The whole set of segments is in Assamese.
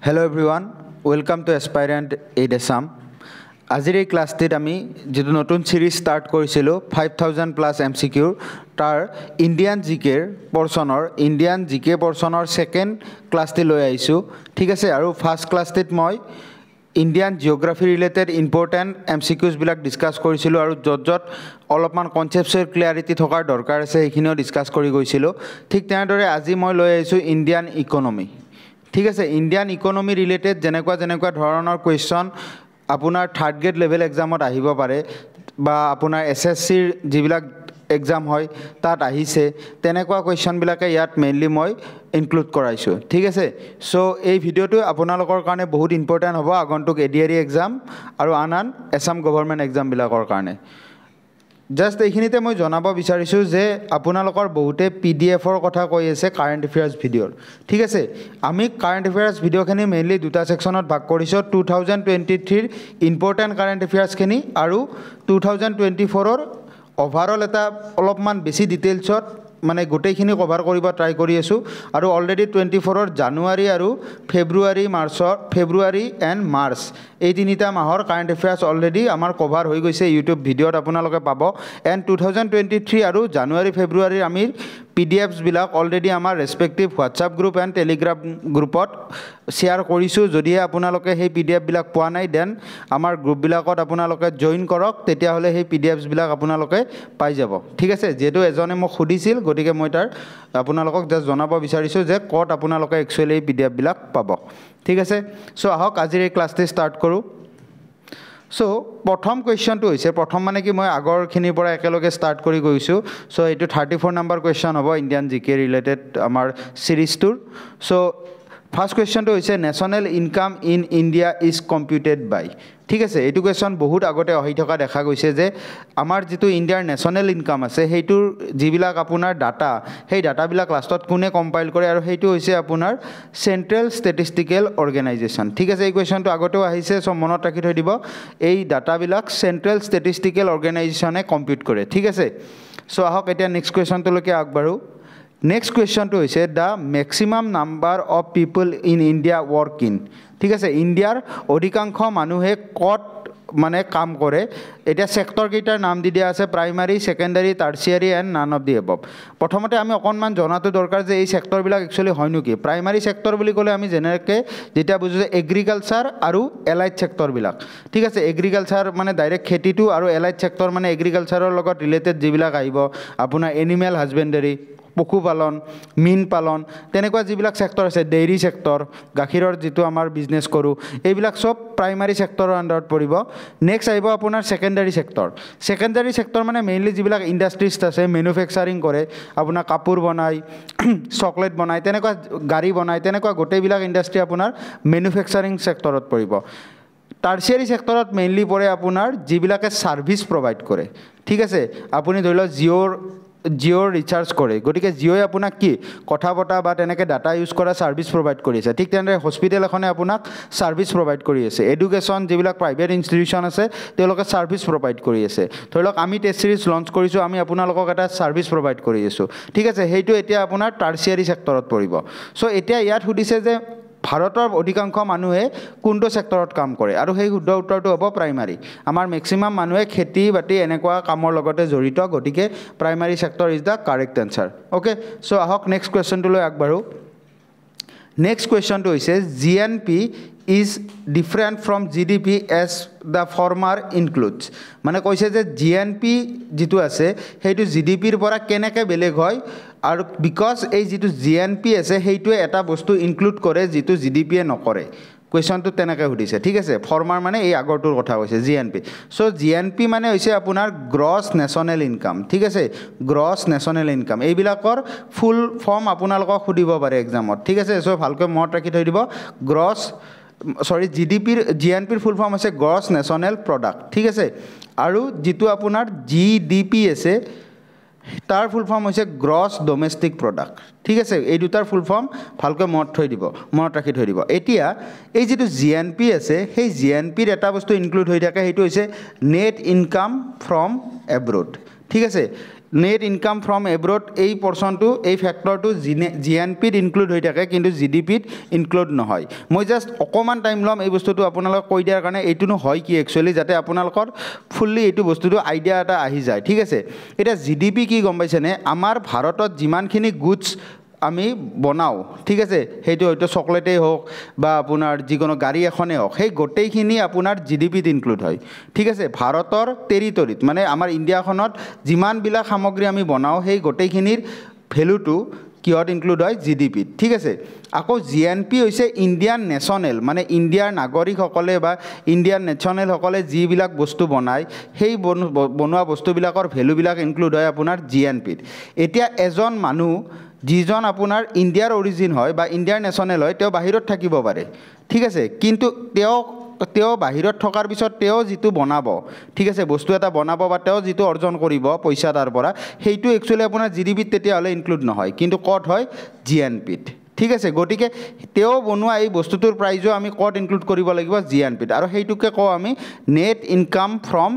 Hello everyone, welcome to Aspirant Aid Assam. আজিৰ এই ক্লাছটিত আমি যেটো নতুন সিৰিজ স্টাৰ্ট কৰিছিলো 5000 প্লাস এমসিকিউ তাৰ ইন্ডিয়ান জিকে পৰ্চনৰ সেকেন্ড ক্লাছটি লৈ আহিছো ঠিক আছে আৰু ফাৰ্স্ট ক্লাছটিত মই Indian geography related important MCQs বিলাক ডিসকাস কৰিছিলো আৰু যত অলপমান কনসেপচুৱেল ক্লিয়াৰিটি থকাৰ দৰকাৰ আছে এইখিনিও ডিসকাস কৰি গৈছিলো ঠিক তেনেদৰে আজি মই লৈ আহিছো ইন্ডিয়ান ইকোনমি ঠিক আছে ইন্ডিয়ান ইকোনমি ৰিলেটেড যেনেকুৱা ধৰণৰ কোৱেশ্চন আপোনাৰ থাৰ্ড গ্ৰেড লেভেল এক্সামত আহিব পাৰে বা আপোনাৰ এসএসসিৰ যিবিলাক এক্সাম হয় তাত আহিছে তেনেকুৱা কোৱেশ্চন বিলাকে ইয়াত মেইনলি মই ইনক্লুড কৰাইছো ঠিক আছে সো এই ভিডিওটো আপোনালোকৰ কাৰণে বহুত ইম্পৰ্টেন্ট হ'ব আগন্তুক এডিআৰই এক্সাম আৰু আনান এছাম গভৰ্ণমেণ্ট এক্সাম বিলাকৰ কাৰণে জাস্ট এইখিনিতে মই জনাব বিচাৰিছো যে আপোনালোকৰ বহুতে পিডিএফৰ কথা কৈ আছে কাৰেন্ট এফেয়াৰ্স ভিডিওৰ ঠিক আছে আমি কাৰেন্ট এফেয়াৰ্স ভিডিওখিনি মেইনলি দুটা সেকশনত ভাগ কৰিছো 2023 ৰ ইম্পৰ্টেন্ট কাৰেন্ট এফেয়াৰ্স খিনি আৰু 2024 ৰ ওভাৰঅল এটা অলপমান বেছি ডিটেইলছত মানে গোটেইখিনি কভাৰ কৰিব ট্ৰাই কৰি আছো আৰু অলৰেডি 24 ৰ জানুৱাৰী আৰু ফেব্ৰুৱাৰী এণ্ড মাৰ্চ এই তিনিটা মাহৰ কাৰেন্ট এফেয়াৰ্স অলৰেডি আমাৰ কভাৰ হৈ গৈছে ইউটিউব ভিডিওত আপোনালোকে পাব এণ্ড 2023 আৰু জানুৱাৰী ফেব্ৰুৱাৰীৰ আমি পিডিএফস বিলাক অলৰেডি আমাৰ ৰেসপেক্টিভ হোৱাটসঅ্যাপ গ্ৰুপ এণ্ড টেলিগ্ৰাম গ্ৰুপত শেয়াৰ কৰিছো যদি আপোনালোকে সেই পিডিএফ বিলাক পোৱা নাই দেন আমাৰ গ্ৰুপ বিলাকত আপোনালোকে জয়েন কৰক তেতিয়া হলে সেই পিডিএফস বিলাক আপোনালোকে পাই যাব ঠিক আছে যেটো এজনে মোক খুদিছিল গতিকে মই তাৰ আপোনালোকক জাস্ট জনাব বিচাৰিছো যে কত আপোনালোকে একচুয়ালি এই পিডিএফ বিলাক পাব ঠিক আছে সো আহক আজিৰ এই ক্লাছটি স্টাৰ্ট কৰো সো প্ৰথম কোৱেশ্চনটো হৈছে প্ৰথম মানে কি মই আগৰখিনিৰ পৰা একেলগে স্টাৰ্ট কৰি গৈছো সো এইটো 34 নম্বৰ কোৱেশ্চন হ'ব ইন্ডিয়ান জিকে ৰিলেটেড আমাৰ সিৰিজটোৰ সো ফার্স্ট কোয়েশ্চনটো হৈছে national income in India is computed by ঠিক আছে এইটো কোয়েশ্চন বহুত আগতে হৈ থকা দেখা গৈছে যে আমাৰ যেটো ইন্ডিয়াৰ ন্যাশনাল ইনকাম আছে হেইটোৰ যিবিলাক আপোনাৰ ডাটা সেই ডাটাবিলাক লাষ্টত কোনে কম্পাইল কৰে আৰু হেইটো হৈছে আপোনাৰ সেন্ট্ৰাল স্ট্যাটিস্টিক্যাল অৰ্গানাইজেশন ঠিক আছে এই কোয়েশ্চনটো আগতেও আহিছে সব মনত ৰাখি থৈ দিব এই ডাটাবিলাক সেন্ট্ৰাল স্ট্যাটিস্টিক্যাল অৰ্গানাইজেশনে কম্পিউট কৰে ঠিক আছে সো আহক এতিয়া next কোয়েশ্চনটোলৈকে আগবাঢ়ো Next question to is the maximum number of people in India work in. ঠিক আছে ইন্ডিয়াৰ অধিকাংশ মানুহে কত মানে কাম কৰে এটা সেক্টৰ কেইটাৰ নাম দি দিয়া আছে primary secondary tertiary and none of the above প্ৰথমতে আমি অকনমান জনাটো দৰকাৰ যে এই সেক্টৰ বিলাক একচুয়ালি হয় নেকি প্ৰাইমাৰী সেক্টৰ বুলি ক'লে আমি জেনেৰেলকে যেটা বুজো যে এগ্ৰিকালচাৰ আৰু এলাইড সেক্টৰ বিলাক ঠিক আছে এগ্ৰিকালচাৰ মানে ডাইৰেক্ট খেতিটো আৰু এলাইড সেক্টৰ মানে এগ্ৰিকালচাৰৰ লগত ৰিলেটেড যিবিলাক আহিব আপোনাৰ এনিমেল হাজবেণ্ডাৰী পশুপালন মীন পালন তেনেকুৱা যিবিলাক সেক্টৰ আছে ডেইৰী সেক্টৰ গাখীৰৰ যেটো আমাৰ বিজনেস কৰো এইবিলাক সব প্ৰাইমাৰী সেক্টৰৰ আন্ডাৰত পৰিব নেক্সট আহিব আপোনাৰ সেকেন্ডাৰী সেক্টৰ মানে মেইনলি যিবিলাক ইন্ডাষ্ট্ৰিজ আছে ম্যানুফ্যাকচাৰিং কৰে আপোনাৰ কাপোৰ বনাই চকলেট বনাই তেনেকুৱা গাড়ী বনাই তেনেকুৱা গোটেইবিলাক ইন্ডাষ্ট্ৰি আপোনাৰ ম্যানুফ্যাকচাৰিং সেক্টৰত পৰিব টাৰ্চিয়াৰী সেক্টৰত মেইনলি পৰে আপোনাৰ যিবিলাকে সাৰ্ভিস প্ৰভাইড কৰে ঠিক আছে আপুনি ধৰি লওক জিঅ'ৰ ৰিচাৰ্জ কৰে গতিকে জিঅ'ই আপোনাক কি কথা বতা বা তেনেকে ডাটা ইউজ কৰা সাৰ্ভিস প্ৰভাইড কৰি আছে ঠিক তেনেদৰে হস্পিটেল এখনে আপোনাক সাৰ্ভিস প্ৰভাইড কৰি আছে এডুকেশ্যন যিবিলাক প্ৰাইভেট ইনষ্টিটিউচন আছে তেওঁলোকে সাৰ্ভিস প্ৰভাইড কৰি আছে ধৰি লওক আমি টেষ্ট সিৰিজ লঞ্চ কৰিছো আমি আপোনালোকক এটা সাৰ্ভিস প্ৰভাইড কৰি আছো ঠিক আছে হেইটো এতিয়া আপোনাৰ টাৰ্চিয়াৰী সেক্টৰত পৰিব সো এতিয়া ইয়াত সুধিছে যে ভাৰতৰ অধিকাংশ মানুহে কোনটো সেক্টৰত কাম কৰে আৰু সেই শুদ্ধ উত্তৰটো হ'ব প্ৰাইমাৰী আমাৰ ম্যাক্সিমাম মানুহে খেতি বাতি এনেকুৱা কামৰ লগতে জড়িত গতিকে primary sector is the correct answer okay so আহক নেক্সট কোৱেশ্চনটো লৈ আগবাঢ়ো নেক্সট কোৱেশ্চনটো হৈছে GNP is different from GDP as the former includes মানে কৈছে যে জিএনপি যেটো আছে হেইটো জিডিপিৰ পৰা কেনেকৈ বেলেগ হয় আৰু বিকজ এই যেটো জিএনপি আছে হেইটো এটা বস্তু ইনক্লুড কৰে যেটো জিডিপিয়ে নকৰে কোৱেশ্চনটো তেনেকৈ সুধিছে ঠিক আছে ফৰ্মাৰ মানে এই আগৰটোৰ কথা কৈছে জিএনপি সো জিএনপি মানে হৈছে আপোনাৰ গ্ৰছ নেশ্যনেল ইনকাম ঠিক আছে গ্ৰছ নেশ্যনেল ইনকাম এইবিলাকৰ ফুল ফৰ্ম আপোনালোকক সুধিব পাৰে এক্সামত ঠিক আছে সো ভালকৈ মনত ৰাখি থৈ দিব গ্ৰছ জিএনপিৰ ফুল ফৰ্ম আছে গ্ৰছ নেশ্যনেল প্ৰডাক্ট ঠিক আছে আৰু যেটো আপোনাৰ জিডিপি আছে তাৰ ফুল ফৰ্ম হৈছে গ্ৰছ ডোমেষ্টিক প্ৰডাক্ট ঠিক আছে এই দুটাৰ ফুল ফৰ্ম ভালকৈ মনত ৰাখি থৈ দিব এতিয়া এই যেটো জিএনপি আছে সেই জিএনপিৰ এটা বস্তু ইনক্লুড হৈ থাকে হেইটো হৈছে নেট ইনকাম ফ্ৰম এব্ৰড ঠিক আছে নেট ইনকাম ফ্ৰম এব্ৰড এই পৰ্চনটো এই ফেক্টৰটো GNPত ইনক্লুড হৈ থাকে কিন্তু GDPত ইনক্লুড নহয় মই জাষ্ট অকমান টাইম লম এই বস্তুটো আপোনালোকক কৈ দিয়াৰ কাৰণে এইটোনো হয় কি একচুয়ালি যাতে আপোনালোকৰ ফুললি এইটো বস্তুটো আইডিয়া এটা আহি যায় ঠিক আছে এটা GDP কি গম পাইছেনে আমাৰ ভাৰতত যিমানখিনি গুডছ আমি বনাও ঠিক আছে সেইটো হয়তো চকলেটেই হোক বা আপোনাৰ যিকোনো গাড়ী এখনে হোক সেই গোটেইখিনি আপোনাৰ GDPত ইনক্লুড হয় ঠিক আছে ভাৰতৰ টেৰিটৰিত মানে আমাৰ ইণ্ডিয়াখনত যিমানবিলাক সামগ্ৰী আমি বনাও সেই গোটেইখিনিৰ ভ্যালুটো কিহত ইনক্লুড হয় GDPত ঠিক আছে আকৌ GNP হৈছে ইণ্ডিয়ান নেশ্যনেল মানে ইণ্ডিয়াৰ নাগৰিকসকলে বা ইণ্ডিয়ান নেশ্যনেলসকলে যিবিলাক বস্তু বনায় সেই বনোৱা বস্তুবিলাকৰ ভ্যালুবিলাক ইনক্লুড হয় আপোনাৰ GNPত এতিয়া এজন মানুহ যিজন আপোনাৰ ইণ্ডিয়াৰ অৰিজিন হয় বা ইণ্ডিয়াৰ নেশ্যনেল হয় তেওঁ বাহিৰত থাকিব পাৰে ঠিক আছে কিন্তু তেওঁ বাহিৰত থকাৰ পিছত তেওঁ যিটো বনাব ঠিক আছে বস্তু এটা বনাব বা তেওঁ যিটো অৰ্জন কৰিব পইচা তাৰ পৰা সেইটো একচুয়ালি আপোনাৰ GDPত তেতিয়াহ'লে ইনক্লুড নহয় কিন্তু ক'ত হয় GNPত ঠিক আছে গটিকে তেও বনোৱা এই বস্তুটোৰ প্ৰাইজও আমি ক'ত ইনক্লুড কৰিব লাগিব GNPত আৰু সেইটোকে কওঁ আমি নেট ইনকাম ফ্ৰম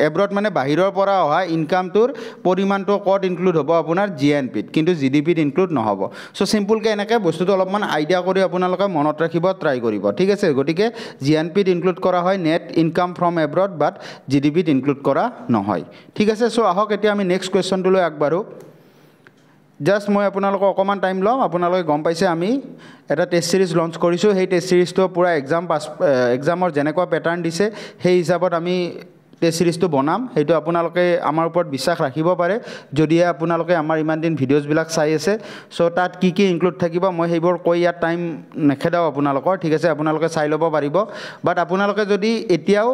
এব্ৰড মানে বাহিৰৰ পৰা অহা ইনকামটোৰ পৰিমাণটো ক'ত ইনক্লুড হ'ব আপোনাৰ GNPত কিন্তু GDPত ইনক্লুড নহ'ব সো সিম্পলকে এনেকৈ বস্তুটো অলপমান আইডিয়া কৰি আপোনালোকে মনত ৰাখিব ট্ৰাই কৰিব ঠিক আছে গটিকে GNPত ইনক্লুড কৰা হয় net income from abroad but GDPত ইনক্লুড কৰা নহয় ঠিক আছে সো আহক এতিয়া আমি নেক্সট কুৱেশ্যনটোলৈ আগবাঢ়ো জাস্ট মই আপোনালোকক অকমান টাইম লম আপোনালোকে গম পাইছে আমি এটা টেষ্ট সিৰিজ লঞ্চ কৰিছো সেই টেষ্ট সিৰিজটো পুৰা এক্সামৰ যেনেকুৱা প্যাটাৰ্ন দিছে সেই হিচাপত আমি টেষ্ট সিৰিজটো বনাম সেইটো আপোনালোকে আমাৰ ওপৰত বিশ্বাস ৰাখিব পাৰে যদি আপোনালোকে আমাৰ ইমান দিন ভিডিঅ'ছবিলাক চাই আছে সো তাত কি কি ইনক্লুড থাকিব মই সেইবোৰ কৈ ইয়াত টাইম নেখেদাও আপোনালোকৰ ঠিক আছে আপোনালোকে চাই ল'ব পাৰিব বাট আপোনালোকে যদি এতিয়াও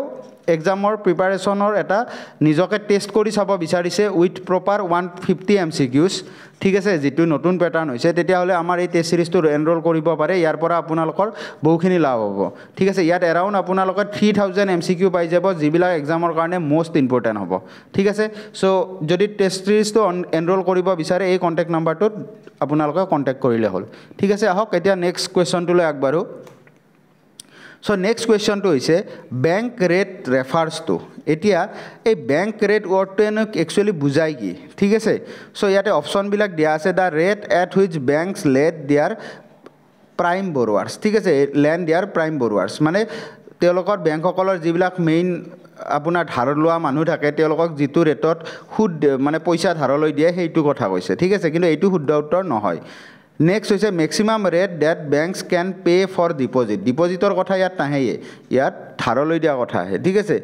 এক্সামৰ প্ৰিপাৰেচনৰ এটা নিজকে টেষ্ট কৰি চাব বিচাৰিছে উইথ প্ৰপাৰ 150 MCQs ঠিক আছে যেটো নতুন প্যাটাৰ্ন হৈছে তেতিয়াহলে আমাৰ এই টেষ্ট সিৰিজটো এনৰোল কৰিব পাৰে ইয়াৰ পৰা আপোনালোকৰ বহুখিনি লাভ হ'ব ঠিক আছে ইয়াত এৰাউণ্ড আপোনালোকৰ 3000 MCQ পাই যাব যিবিলাক এক্সামৰ কাৰণে মোস্ট ইম্পৰ্টেন্ট হ'ব ঠিক আছে সো যদি টেষ্ট সিৰিজটো এনৰোল কৰিব বিচাৰে এই কন্টাক্ট নাম্বাৰটোত আপোনালোকে কন্টাক্ট কৰিলে হ'ল ঠিক আছে আহক এতিয়া নেক্সট কুৱেশ্যনটোলৈ আগবাঢ়ো So next question to is bank rate refers to এতিয়া এই bank rate word to actually বুজাই কি ঠিক আছে so ইয়াতে অপশন বিলাক দিয়া আছে the rate at which banks lend their prime borrowers ঠিক আছে lend their prime borrowers মানে তেওঁলোকৰ বেংকসকলৰ যিবিলাক মেইন আপোনাৰ ধাৰ লোৱা মানুহ থাকে তেওঁলোকক যিটো ৰেটত সুদ মানে পইচা ধাৰলৈ দিয়ে সেইটো কথা কৈছে ঠিক আছে কিন্তু এইটো শুদ্ধ উত্তৰ নহয় Next is a maximum rate that banks can pay for deposit. Depositor kotha yat nahe yat tharoloi dia kotha hai. Thik ase.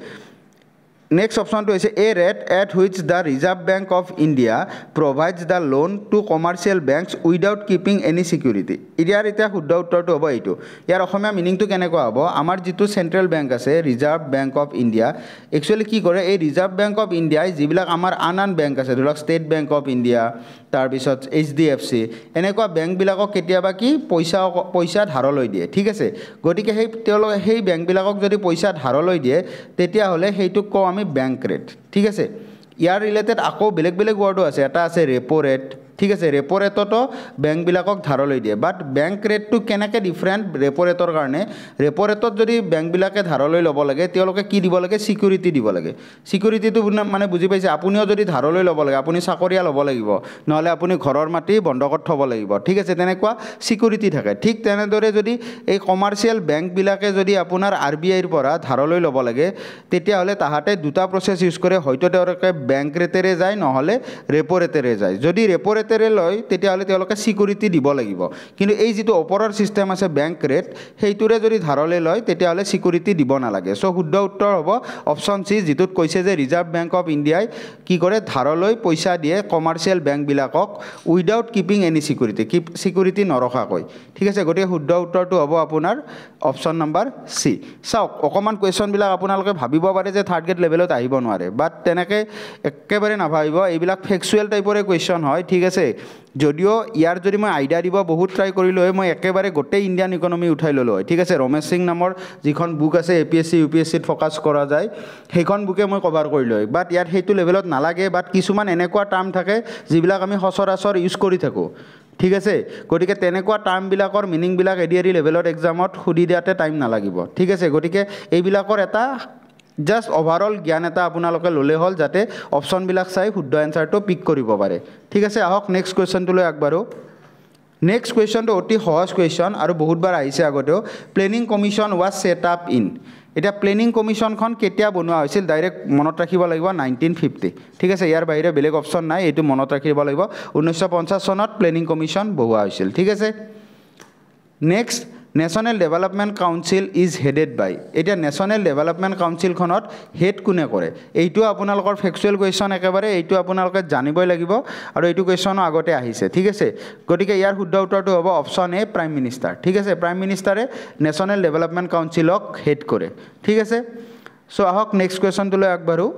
Next option to is a rate at which the Reserve Bank of India provides the loan to commercial banks without keeping any security. Idiar eta huddha uttor to hobo eitu. Yar okhomia meaning to keneko hobo amar jitu central bank ase Reserve Bank of India actually ki kore ei Reserve Bank of India jibilak amar anan bank ase dhorok State Bank of India tar bisot HDFC enekwa bank bilakok ketiaba ki poisa dharoloi die thik ase gotike hei teolok hei bank bilakok jodi poisa dharoloi die tetia hole heituk ko আমি ব্যাংক রেট ঠিক আছে ইয়াৰ ৰিলেটেড আকৌ বেলেগ বেলেগ ওয়াৰ্ডো আছে এটা আছে ৰেপো ৰেট ঠিক আছে ৰেপো ৰেটতো ব্যাংক বিলাকক ধাৰলৈ দিয়ে বাট ব্যাংক ৰেটটো কেনেকৈ ডিফাৰেন্ট ৰেপো ৰেটৰ কাৰণে ৰেপো ৰেটত যদি ব্যাংক বিলাকে ধাৰলৈ ল'ব লাগে তেওঁলোকে কি দিব লাগে সিকিউৰিটি দিব লাগে সিকিউৰিটিটো মানে বুজি পাইছে আপুনিও যদি ধাৰলৈ ল'ব লাগে আপুনি চাকৰিয়া ল'ব লাগিব নহলে আপুনি ঘৰৰ মাটি বন্ধকত থব লাগিব ঠিক আছে তেনেকুৱা সিকিউৰিটি থাকে ঠিক তেনেদৰে যদি এই কমাৰ্শিয়াল ব্যাংক বিলাকে যদি আপোনাৰ RBI ৰ পৰা ধাৰলৈ ল'ব লাগে তেতিয়া হলে তাহাতে দুটা প্ৰসেস ইউজ কৰে হয়তো তেওঁলোকে ব্যাংক ৰেটেৰে যায় নহলে ৰেপো ৰেটেৰে যায় যদি ৰেপো ৰেটেৰে লয় তেতিয়া হলে তেওঁলোকে সিকিউৰিটি দিব লাগিব কিন্তু এই যেটো অপৰৰ সিস্টেম আছে ব্যাংক ৰেট হেইটোৰে যদি ধাৰলৈ লয় তেতিয়া হলে সিকিউৰিটি দিব নালাগে সো শুদ্ধ উত্তৰ হ'ব অপচন সি যেটোত কৈছে যে ৰিজাৰ্ভ বেংক অফ ইণ্ডিয়াই কি কৰে ধাৰলৈ পইচা দিয়ে কমাৰ্শিয়াল বেংক বিলাকক উইদাউট কিপিং এনি সিকিউৰিটি নৰখাকৈ ঠিক আছে গটে শুদ্ধ উত্তৰটো হ'ব আপোনাৰ অপচন নম্বৰ সি চাওক অকমান কোৱেশ্চন বিলাক আপোনালোকে ভাবিব পাৰে যে থাৰ্ড গ্ৰেড লেভেলত আহিব নোৱাৰে বাট তেনেকৈ একেবাৰে নাভাবিব এইবিলাক ফেক্চুৱেল টাইপৰে কোৱেশ্চন হয় ঠিক আছে যদিও ইয়াৰ যদি মই আইডিয়া দিব বহুত ট্ৰাই কৰিলো হয় মই একেবাৰে গোটেই ইণ্ডিয়ান ইকনমি উঠাই ললো হয় ঠিক আছে ৰমেশ সিং নামৰ যিখন বুক আছে APSC UPSC ত ফোকাস কৰা যায় সেইখন বুকে মই কভাৰ কৰিলো হয় বাট ইয়াত হেতু লেভেলত নালাগে বাট কিছুমান এনেকুৱা টাৰ্ম থাকে যিবিলাক আমি সচৰাচৰ ইউজ কৰি থাকো ঠিক আছে গটিকে তেনেকুৱা টাৰ্ম বিলাকৰ মিনিং বিলাক এডিআৰই লেভেলত এক্সামত খুদি দিয়াতে টাইম নালাগিব ঠিক আছে গটিকে এই বিলাকৰ এটা জাষ্ট ওভাৰঅল জ্ঞান এটা আপোনালোকে ল'লে হ'ল যাতে অপশ্যনবিলাক চাই শুদ্ধ এনচাৰটো পিক কৰিব পাৰে ঠিক আছে আহক নেক্সট কুৱেশ্যনটোলৈ আগবাঢ়ো নেক্সট কুৱেশ্যনটো অতি সহজ কুৱেশ্যন আৰু বহুতবাৰ আহিছে আগতেও planning commission was set up in এতিয়া প্লেনিং কমিশ্যনখন কেতিয়া বনোৱা হৈছিল ডাইৰেক্ট মনত ৰাখিব লাগিব 1950 ঠিক আছে ইয়াৰ বাহিৰে বেলেগ অপশ্যন নাই এইটো মনত ৰাখিব লাগিব 1950 চনত প্লেনিং কমিশ্যন বহোৱা হৈছিল ঠিক আছে next national development council is headed by এতিয়া নেশ্যনেল ডেভেলপমেণ্ট কাউন্সিলখনত হেড কোনে কৰে এইটো আপোনালোকৰ ফেকচুৱেল কুৱেশ্যন একেবাৰে এইটো আপোনালোকে জানিবই লাগিব আৰু এইটো কুৱেশ্যনো আগতে আহিছে ঠিক আছে গতিকে ইয়াৰ শুদ্ধ উত্তৰটো হ'ব অপশ্যন এ প্ৰাইম মিনিষ্টাৰ ঠিক আছে প্ৰাইম মিনিষ্টাৰে নেশ্যনেল ডেভেলপমেণ্ট কাউন্সিলক হেড কৰে ঠিক আছে চ' আহক নেক্সট কুৱেশ্যনটোলৈ আগবাঢ়ো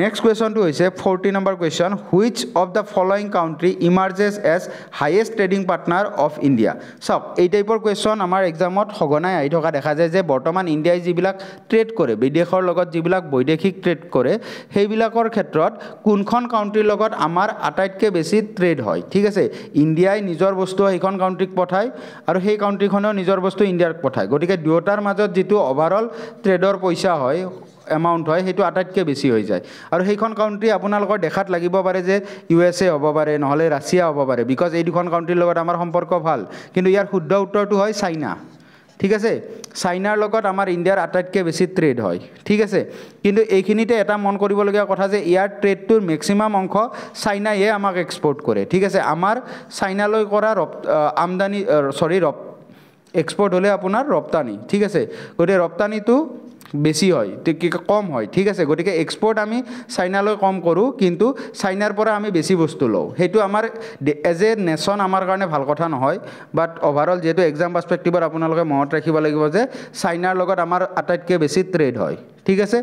নেক্সট কুৱেশ্যনটো হৈছে 40 number question which of the following country emerges as highest trading partner of India চাওক এই টাইপৰ কুৱেশ্যন আমাৰ এক্সামত সঘনাই আহি থকা দেখা যায় যে বৰ্তমান ইণ্ডিয়াই যিবিলাক ট্ৰেড কৰে বিদেশৰ লগত যিবিলাক বৈদেশিক ট্ৰেড কৰে সেইবিলাকৰ ক্ষেত্ৰত কোনখন কাউণ্ট্ৰিৰ লগত আমাৰ আটাইতকৈ বেছি ট্ৰেড হয় ঠিক আছে ইণ্ডিয়াই নিজৰ বস্তু সেইখন কাউণ্ট্ৰিক পঠায় আৰু সেই কাউণ্ট্ৰিখনেও নিজৰ বস্তু ইণ্ডিয়াক পঠায় গতিকে দুয়োটাৰ মাজত যিটো অভাৰঅল ট্ৰেডৰ পইচা হয় এমাউণ্ট হয় সেইটো আটাইতকৈ বেছি হৈ যায় আৰু সেইখন কাউণ্ট্ৰি আপোনালোকৰ দেখাত লাগিব পাৰে যে USA হ'ব পাৰে নহ'লে ৰাছিয়া হ'ব পাৰে বিকজ এই দুখন কাউণ্ট্ৰিৰ লগত আমাৰ সম্পৰ্ক ভাল কিন্তু ইয়াৰ শুদ্ধ উত্তৰটো হয় চাইনা ঠিক আছে চাইনাৰ লগত আমাৰ ইণ্ডিয়াৰ আটাইতকৈ বেছি ট্ৰেড হয় ঠিক আছে কিন্তু এইখিনিতে এটা মন কৰিবলগীয়া কথা যে ইয়াৰ ট্ৰেডটোৰ মেক্সিমাম অংশ চাইনাইহে আমাক এক্সপৰ্ট কৰে ঠিক আছে আমাৰ চাইনালৈ কৰা আমদানি এক্সপৰ্ট হ'লে আপোনাৰ ৰপ্তানি ঠিক আছে গতিকে ৰপ্তানিটো বেছি হয় কম হয় ঠিক আছে গতিকে এক্সপৰ্ট আমি চাইনালৈ কম কৰোঁ কিন্তু চাইনাৰ পৰা আমি বেছি বস্তু লওঁ সেইটো আমাৰ এজ এ নেশ্যন আমাৰ কাৰণে ভাল কথা নহয় বাট অভাৰঅল যিহেতু এক্সাম পাৰ্চপেক্টিভত আপোনালোকে মনত ৰাখিব লাগিব যে চাইনাৰ লগত আমাৰ আটাইতকৈ বেছি ট্ৰেড হয় ঠিক আছে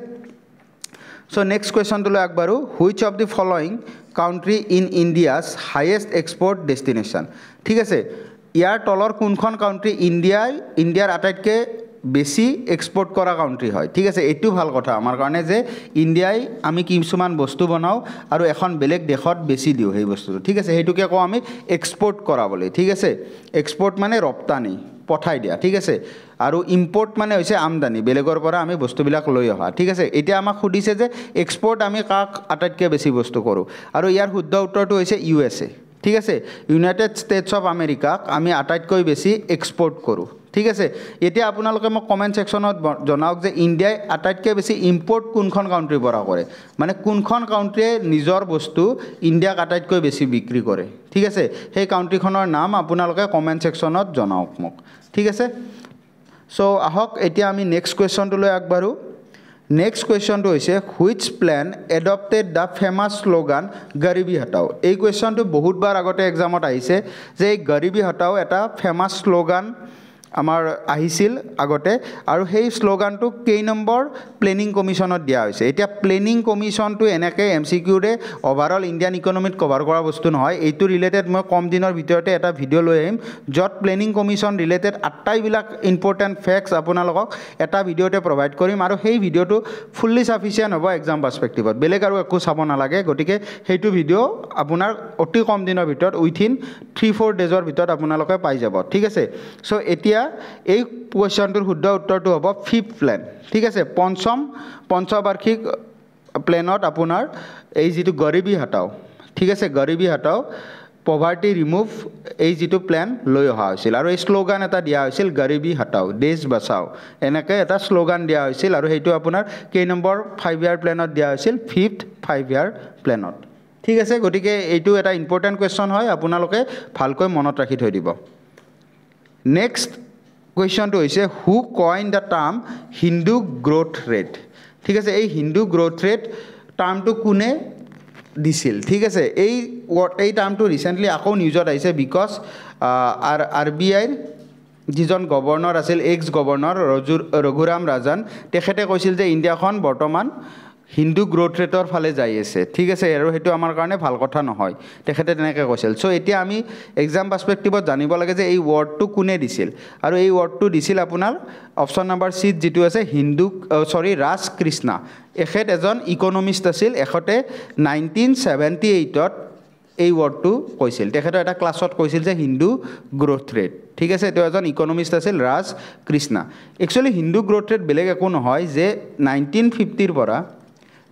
চ' নেক্সট কুৱেশ্যনটোলৈ আগবাঢ়ো which of the following country in India's highest export destination ঠিক আছে ইয়াৰ তলৰ কোনখন কাউণ্ট্ৰি ইণ্ডিয়াৰ আটাইতকৈ বেছি এক্সপৰ্ট কৰা কাউণ্ট্ৰি হয় ঠিক আছে এইটো ভাল কথা আমাৰ কাৰণে যে ইণ্ডিয়াই আমি কিছুমান বস্তু বনাওঁ আৰু এখন বেলেগ দেশত বেছি দিওঁ সেই বস্তুটো ঠিক আছে সেইটোকে কওঁ আমি এক্সপৰ্ট কৰা বুলি ঠিক আছে এক্সপৰ্ট মানে ৰপ্তানি পঠাই দিয়া ঠিক আছে আৰু ইম্পৰ্ট মানে হৈছে আমদানি বেলেগৰ পৰা আমি বস্তুবিলাক লৈ অহা ঠিক আছে এতিয়া আমাক সুধিছে যে এক্সপৰ্ট আমি কাক আটাইতকৈ বেছি বস্তু কৰোঁ আৰু ইয়াৰ শুদ্ধ উত্তৰটো হৈছে USA ঠিক আছে ইউনাইটেড ষ্টেটছ অফ আমেৰিকাক আমি আটাইতকৈ বেছি এক্সপৰ্ট কৰোঁ ঠিক আছে এতিয়া আপোনালোকে মোক কমেণ্ট ছেকশ্যনত জনাওক যে ইণ্ডিয়াই আটাইতকৈ বেছি ইম্পৰ্ট কোনখন কাউণ্ট্ৰিৰ পৰা কৰে মানে কোনখন কাউণ্ট্ৰিয়ে নিজৰ বস্তু ইণ্ডিয়াক আটাইতকৈ বেছি বিক্ৰী কৰে ঠিক আছে সেই কাউণ্ট্ৰিখনৰ নাম আপোনালোকে কমেণ্ট ছেকশ্যনত জনাওক মোক ঠিক আছে চ' আহক এতিয়া আমি নেক্সট কুৱেশ্যনটোলৈ আগবাঢ়োঁ নেক্সট কুৱেশ্যনটো হৈছে which plan adopted the famous slogan Garibi Hatao এই কুৱেশ্যনটো বহুতবাৰ আগতে এক্সামত আহিছে যে এই গৰিবী হটাও এটা ফেমাছ শ্লোগান আমাৰ আহিছিল আগতে আৰু সেই শ্লোগানটো কেই নম্বৰ প্লেনিং কমিশ্যনত দিয়া হৈছে এতিয়া প্লেনিং কমিশ্যনটো এনেকৈ MCQৰে অভাৰঅল ইণ্ডিয়ান ইকনমিত কভাৰ কৰা বস্তু নহয় এইটো ৰিলেটেড মই কম দিনৰ ভিতৰতে এটা ভিডিঅ' লৈ আহিম য'ত প্লেনিং কমিশ্যন ৰিলেটেড আটাইবিলাক ইম্পৰ্টেণ্ট ফেক্টছ আপোনালোকক এটা ভিডিঅ'তে প্ৰভাইড কৰিম আৰু সেই ভিডিঅ'টো ফুল্লি চাফিচিয়েণ্ট হ'ব এক্সাম পাৰ্চপেক্টিভত বেলেগ আৰু একো চাব নালাগে গতিকে সেইটো ভিডিঅ' আপোনাৰ অতি কম দিনৰ ভিতৰত উইথিন 3-4 ডেজৰ ভিতৰত আপোনালোকে পাই যাব ঠিক আছে চ' এতিয়া এই কুৱেশ্যনটোৰ শুদ্ধ উত্তৰটো হ'ব 5th প্লেন ঠিক আছে পঞ্চবাৰ্ষিক প্লেনত আপোনাৰ এই যিটো গৰিবী হটাও ঠিক আছে গৰিবী হটাও পভাৰ্টি ৰিমুভ এই যিটো প্লেন লৈ অহা হৈছিল আৰু এই শ্লোগান এটা দিয়া হৈছিল গৰিবী হটাও দেশ বচাও এনেকৈ এটা শ্লোগান দিয়া হৈছিল আৰু সেইটো আপোনাৰ কেই নম্বৰ 5 ইয়াৰ প্লেনত দিয়া হৈছিল 5th 5 ইয়াৰ প্লেনত ঠিক আছে গতিকে এইটো এটা ইম্পৰ্টেণ্ট কুৱেশ্যন হয় আপোনালোকে ভালকৈ মনত ৰাখি থৈ দিব নেক্সট কুৱেশ্যনটো হৈছে who coined the term Hindu growth rate ঠিক আছে এই হিন্দু গ্ৰ'থ ৰেট টাৰ্মটো কোনে দিছিল ঠিক আছে এই টাৰ্মটো ৰিচেণ্টলি আকৌ নিউজত আহিছে বিকজ RBIৰ যিজন গভৰ্ণৰ আছিল এক্স গভৰ্ণৰ ৰঘুৰাম ৰাজন তেখেতে কৈছিল যে ইণ্ডিয়াখন বৰ্তমান হিন্দু গ্ৰ'থ ৰেটৰ ফালে যাই আছে ঠিক আছে আৰু সেইটো আমাৰ কাৰণে ভাল কথা নহয় তেখেতে তেনেকৈ কৈছিল চ' এতিয়া আমি এক্সাম পাৰ্চপেক্টিভত জানিব লাগে যে এই ৱৰ্ডটো কোনে দিছিল আৰু এই ৱৰ্ডটো দিছিল আপোনাৰ অপশ্যন নম্বৰ চি যিটো আছে ৰাজ কৃষ্ণা এখেত এজন ইকনমিষ্ট আছিল এখেতে 1978ত এই ৱৰ্ডটো কৈছিল তেখেতে এটা ক্লাছত কৈছিল যে হিন্দু গ্ৰ'থ ৰেট ঠিক আছে তেওঁ এজন ইকনমিষ্ট আছিল Raj Krishna actually Hindu growth rate বেলেগ একো নহয় যে 1950 পৰা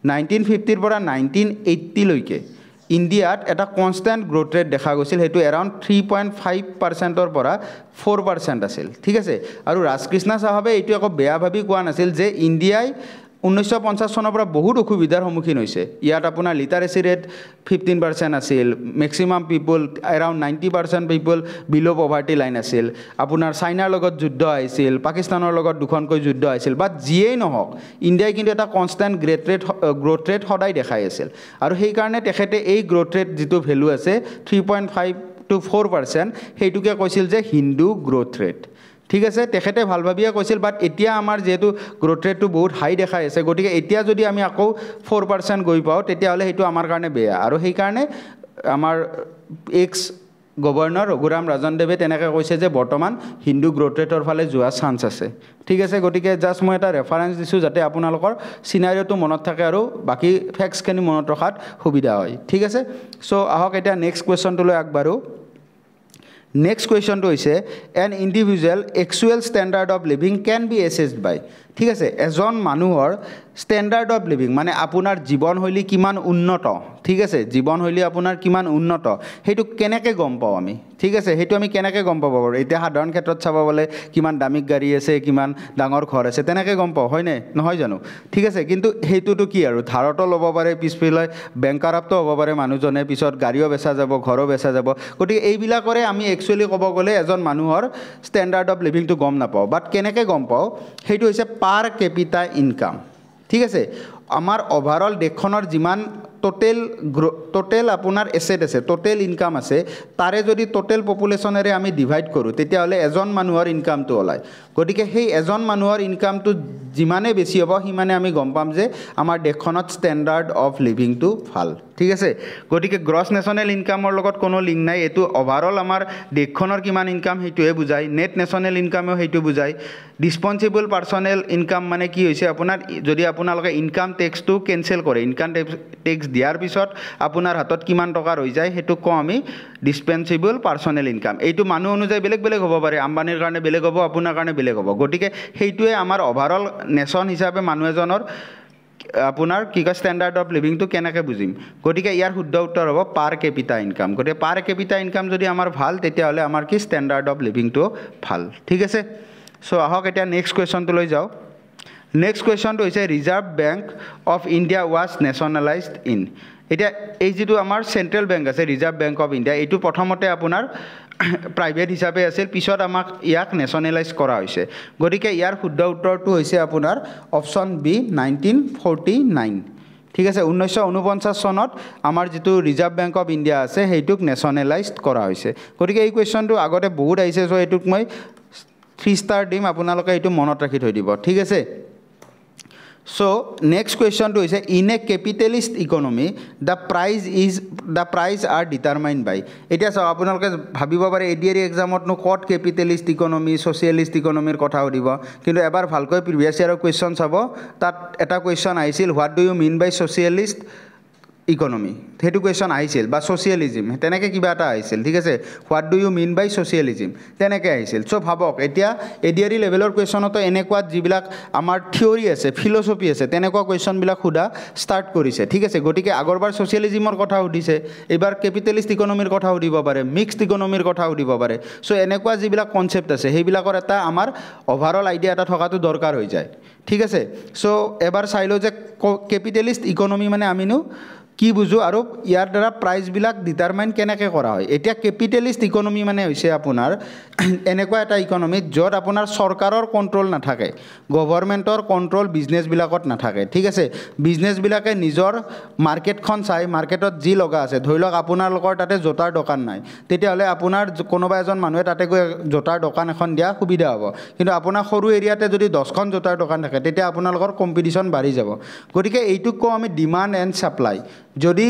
1980 লৈকে ইণ্ডিয়াত এটা কনষ্টেণ্ট গ্ৰোথ ৰেট দেখা গৈছিল সেইটো এৰাউণ্ড 3.5%ৰ পৰা 4% আছিল ঠিক আছে আৰু ৰাজকৃষ্ণ চাহাবে এইটো আকৌ বেয়া ভাবি কোৱা নাছিল যে ইণ্ডিয়াই 1950 চনৰ পৰা বহুত অসুবিধাৰ সন্মুখীন হৈছে ইয়াত আপোনাৰ লিটাৰেচি ৰেট 15% আছিল মেক্সিমাম পিপল এৰাউণ্ড 90% পিপল বিলো পভাৰ্টি লাইন আছিল আপোনাৰ চাইনাৰ লগত যুদ্ধ আহিছিল পাকিস্তানৰ লগত দুখনকৈ যুদ্ধ আহিছিল বাট যিয়েই নহওক ইণ্ডিয়াই কিন্তু এটা কনষ্টেণ্ট গ্ৰোথ ৰেট সদায় দেখাই আছিল আৰু সেইকাৰণে তেখেতে এই গ্ৰোথ ৰেট যিটো ভেলু আছে 3.5 to 4% সেইটোকে কৈছিল যে হিন্দু গ্ৰোথ ৰেট ঠিক আছে তেখেতে ভাল ভাবিয়ে কৈছিল বাট এতিয়া আমাৰ যেহেতু গ্ৰোথ ৰেটটো বহুত হাই দেখাই আছে গতিকে এতিয়া যদি আমি আকৌ 4% গৈ পাওঁ তেতিয়াহ'লে সেইটো আমাৰ কাৰণে বেয়া আৰু সেইকাৰণে আমাৰ এক্স গভৰ্ণৰ ৰঘুৰাম ৰাজনদেৱে তেনেকৈ কৈছে যে বৰ্তমান হিন্দু গ্ৰোথ ৰেটৰ ফালে যোৱা চান্স আছে ঠিক আছে গতিকে জাষ্ট মই এটা ৰেফাৰেঞ্চ দিছোঁ যাতে আপোনালোকৰ চিনাৰিঅ'টো মনত থাকে আৰু বাকী ফেক্টছখিনি মনত ৰখাত সুবিধা হয় ঠিক আছে চ' আহক এতিয়া নেক্সট কুৱেশ্যনটোলৈ আগবাঢ়োঁ Next question to is an individual actual standard of living can be assessed by ঠিক আছে এজন মানুহৰ ষ্টেণ্ডাৰ্ড অফ লিভিং মানে আপোনাৰ জীৱনশৈলী কিমান উন্নত ঠিক আছে জীৱনশৈলী আপোনাৰ কিমান উন্নত সেইটো কেনেকৈ গম পাওঁ আমি ঠিক আছে সেইটো আমি কেনেকৈ গম পাব পাৰোঁ এতিয়া সাধাৰণ ক্ষেত্ৰত চাব গ'লে কিমান দামিক গাড়ী আছে কিমান ডাঙৰ ঘৰ আছে তেনেকৈ গম পাওঁ হয়নে নহয় জানো ঠিক আছে কিন্তু সেইটোতো কি আৰু ধাৰতো ল'ব পাৰে পিছফালে বেংকাৰাপ্তো হ'ব পাৰে মানুহজনে পিছত গাড়ীও বেচা যাব ঘৰো বেচা যাব গতিকে এইবিলাকৰে আমি একচুৱেলি ক'ব গ'লে এজন মানুহৰ ষ্টেণ্ডাৰ্ড অফ লিভিংটো গম নাপাওঁ বাট কেনেকৈ গম পাওঁ সেইটো হৈছে পাৰ কেপিটা ইনকাম ঠিক আছে আমাৰ ওভাৰঅল দেশখনৰ যিমান টোটেল আপোনাৰ এছেট আছে টোটেল ইনকাম আছে তাৰে যদি টোটেল পপুলেশ্যনেৰে আমি ডিভাইড কৰোঁ তেতিয়াহ'লে এজন মানুহৰ ইনকামটো ওলায় গতিকে সেই এজন মানুহৰ ইনকামটো যিমানে বেছি হ'ব সিমানে আমি গম পাম যে আমাৰ দেশখনত ষ্টেণ্ডাৰ্ড অফ লিভিংটো ভাল ঠিক আছে গতিকে গ্ৰছ নেশ্যনেল ইনকামৰ লগত কোনো লিংক নাই এইটো ওভাৰঅল আমাৰ দেশখনৰ কিমান ইনকাম সেইটোৱে বুজায় নেট নেশ্যনেল ইনকামেও সেইটো বুজায় ডিছপনচিবল পাৰ্চনেল ইনকাম মানে কি হৈছে আপোনাৰ যদি আপোনালোকে ইনকাম টেক্সটো কেনচেল কৰে ইনকাম টেক্স দিয়াৰ পিছত আপোনাৰ হাতত কিমান টকা ৰৈ যায় সেইটো কওঁ আমি ডিছপেনচিবল পাৰ্চনেল ইনকাম এইটো মানুহ অনুযায়ী বেলেগ বেলেগ হ'ব পাৰে আম্বানীৰ কাৰণে বেলেগ হ'ব আপোনাৰ কাৰণে বেলেগ হ'ব গতিকে সেইটোৱে আমাৰ ওভাৰঅল নেশ্যন হিচাপে মানুহ এজনৰ আপোনাৰ কি কয় ষ্টেণ্ডাৰ্ড অফ লিভিংটো কেনেকৈ বুজিম গতিকে ইয়াৰ শুদ্ধ উত্তৰ হ'ব পাৰ কেপিটা ইনকাম গতিকে পাৰ কেপিটা ইনকাম যদি আমাৰ ভাল তেতিয়াহ'লে আমাৰ কি ষ্টেণ্ডাৰ্ড অফ লিভিংটো ভাল ঠিক আছে চ' আহক এতিয়া নেক্সট কুৱেশ্যনটোলৈ যাওঁ নেক্সট কুৱেশ্যনটো হৈছে Reserve Bank of India was nationalised in এতিয়া এই যিটো আমাৰ চেণ্ট্ৰেল বেংক আছে ৰিজাৰ্ভ বেংক অফ ইণ্ডিয়া এইটো প্ৰথমতে আপোনাৰ প্ৰাইভেট হিচাপে আছিল পিছত আমাক ইয়াক নেশ্যনেলাইজ কৰা হৈছে গতিকে ইয়াৰ শুদ্ধ উত্তৰটো হৈছে আপোনাৰ অপশ্যন বি 1949 ঠিক আছে 1949 চনত আমাৰ যিটো ৰিজাৰ্ভ বেংক অফ ইণ্ডিয়া আছে সেইটোক নেশ্যনেলাইজ কৰা হৈছে গতিকে এই কুৱেশ্যনটো আগতে বহুত আহিছে চ' এইটোক মই 3 ষ্টাৰ দিম আপোনালোকে এইটো মনত ৰাখি থৈ দিব ঠিক আছে So next question to is in a capitalist economy the price are determined by এতিয়া চাও আপোনালোকে ভাবিব পাৰে এডিআৰই এক্সামত নো কত ক্যাপিটালিষ্ট ইকোনমি সোশিয়ালিষ্ট ইকোনমিৰ কথা উদিব কিন্তু এবাৰ ভালকৈ প্ৰিভিয়াস ইয়াৰৰ কোৱেশ্চন চাব তাত এটা কোৱেশ্চন আহিছিল what do you mean by socialist economy সেইটো কোৱেশ্চন আহিছিল বা সোশিয়ালিজম তেনেকৈ কিবা এটা আহিছিল ঠিক আছে what do you mean by socialism তেনেকৈ আহিছিল সো ভাবক এতিয়া এডিআৰই লেভেলৰ কোৱেশ্চনতো এনেকুৱা যিবিলাক আমাৰ থিওৰি আছে ফিলসফি আছে তেনেকুৱা কোৱেশ্চনবিলাক খুদা ষ্টাৰ্ট কৰিছে ঠিক আছে গতিকে আগৰবাৰ সোশিয়ালিজমৰ কথা উঠিছে এবাৰ ক্যাপিটালিষ্ট ইকোনমিৰ কথা উঠিব পাৰে মিক্সড ইকোনমিৰ কথা উঠিব পাৰে সো এনেকুৱা যিবিলাক কনসেপ্ট আছে সেইবিলাকৰ এটা আমাৰ ওভাৰঅল আইডিয়া এটা থকাটো দৰকাৰ হৈ যায় ঠিক আছে সো এবাৰ চাইলো যে ক্যাপিটালিষ্ট ইকোনমি মানে আমিনো কি বুঝো আৰু ইয়াৰ দ্বাৰা প্ৰাইচবিলাক ডিটাৰমাইন কেনেকৈ কৰা হয় এতিয়া ক্যাপিটালিষ্ট ইকোনমি মানে হৈছে আপোনাৰ এনেকুৱা এটা ইকোনমি য'ত আপোনাৰ চৰকাৰৰ কন্ট্ৰোল নাথাকে গভৰ্ণমেণ্টৰ কন্ট্ৰোল বিজনেছবিলাকত নাথাকে ঠিক আছে বিজনেছবিলাকে নিজৰ মাৰ্কেটখন চাই মাৰ্কেটত যি লগা আছে ধৰি লওক আপোনালোকৰ তাতে জোতাৰ দোকান নাই তেতিয়াহ'লে আপোনাৰ কোনোবা এজন মানুহে তাতে গৈ জোতাৰ দোকান এখন দিয়া সুবিধা হ'ব কিন্তু আপোনাৰ সৰু এৰিয়াতে যদি 10খন জোতাৰ দোকান থাকে তেতিয়া আপোনালোকৰ কম্পিটিশ্যন বাঢ়ি যাব গতিকে এইটোক কওঁ আমি ডিমাণ্ড এণ্ড সাপ্লাই যদি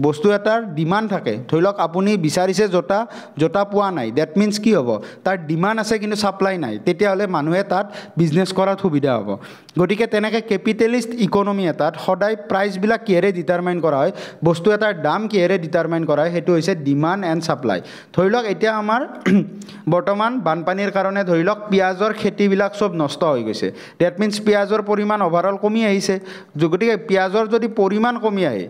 বস্তু এটাৰ ডিমাণ্ড থাকে, ধৰি লওক আপুনি বিচাৰিছে জোতা পোৱা নাই, ডেট মিনছ কি হ'ব, তাৰ ডিমাণ্ড আছে কিন্তু ছাপ্লাই নাই, তেতিয়াহ'লে মানুহে তাত বিজনেছ কৰাত সুবিধা হ'ব। গতিকে তেনেকৈ কেপিটেলিষ্ট ইকনমি এটাত সদায় প্ৰাইচবিলাক কিহেৰে ডিটাৰমাইন কৰা হয়, বস্তু এটাৰ দাম কিহেৰে ডিটাৰমাইন কৰা হয়, সেইটো হৈছে ডিমাণ্ড এণ্ড ছাপ্লাই। ধৰি লওক এতিয়া আমাৰ বৰ্তমান বানপানীৰ কাৰণে ধৰি লওক পিঁয়াজৰ খেতিবিলাক চব নষ্ট হৈ গৈছে, ডেট মিনছ পিঁয়াজৰ পৰিমাণ অভাৰঅল কমি আহিছে। গতিকে পিঁয়াজৰ যদি পৰিমাণ কমি আহে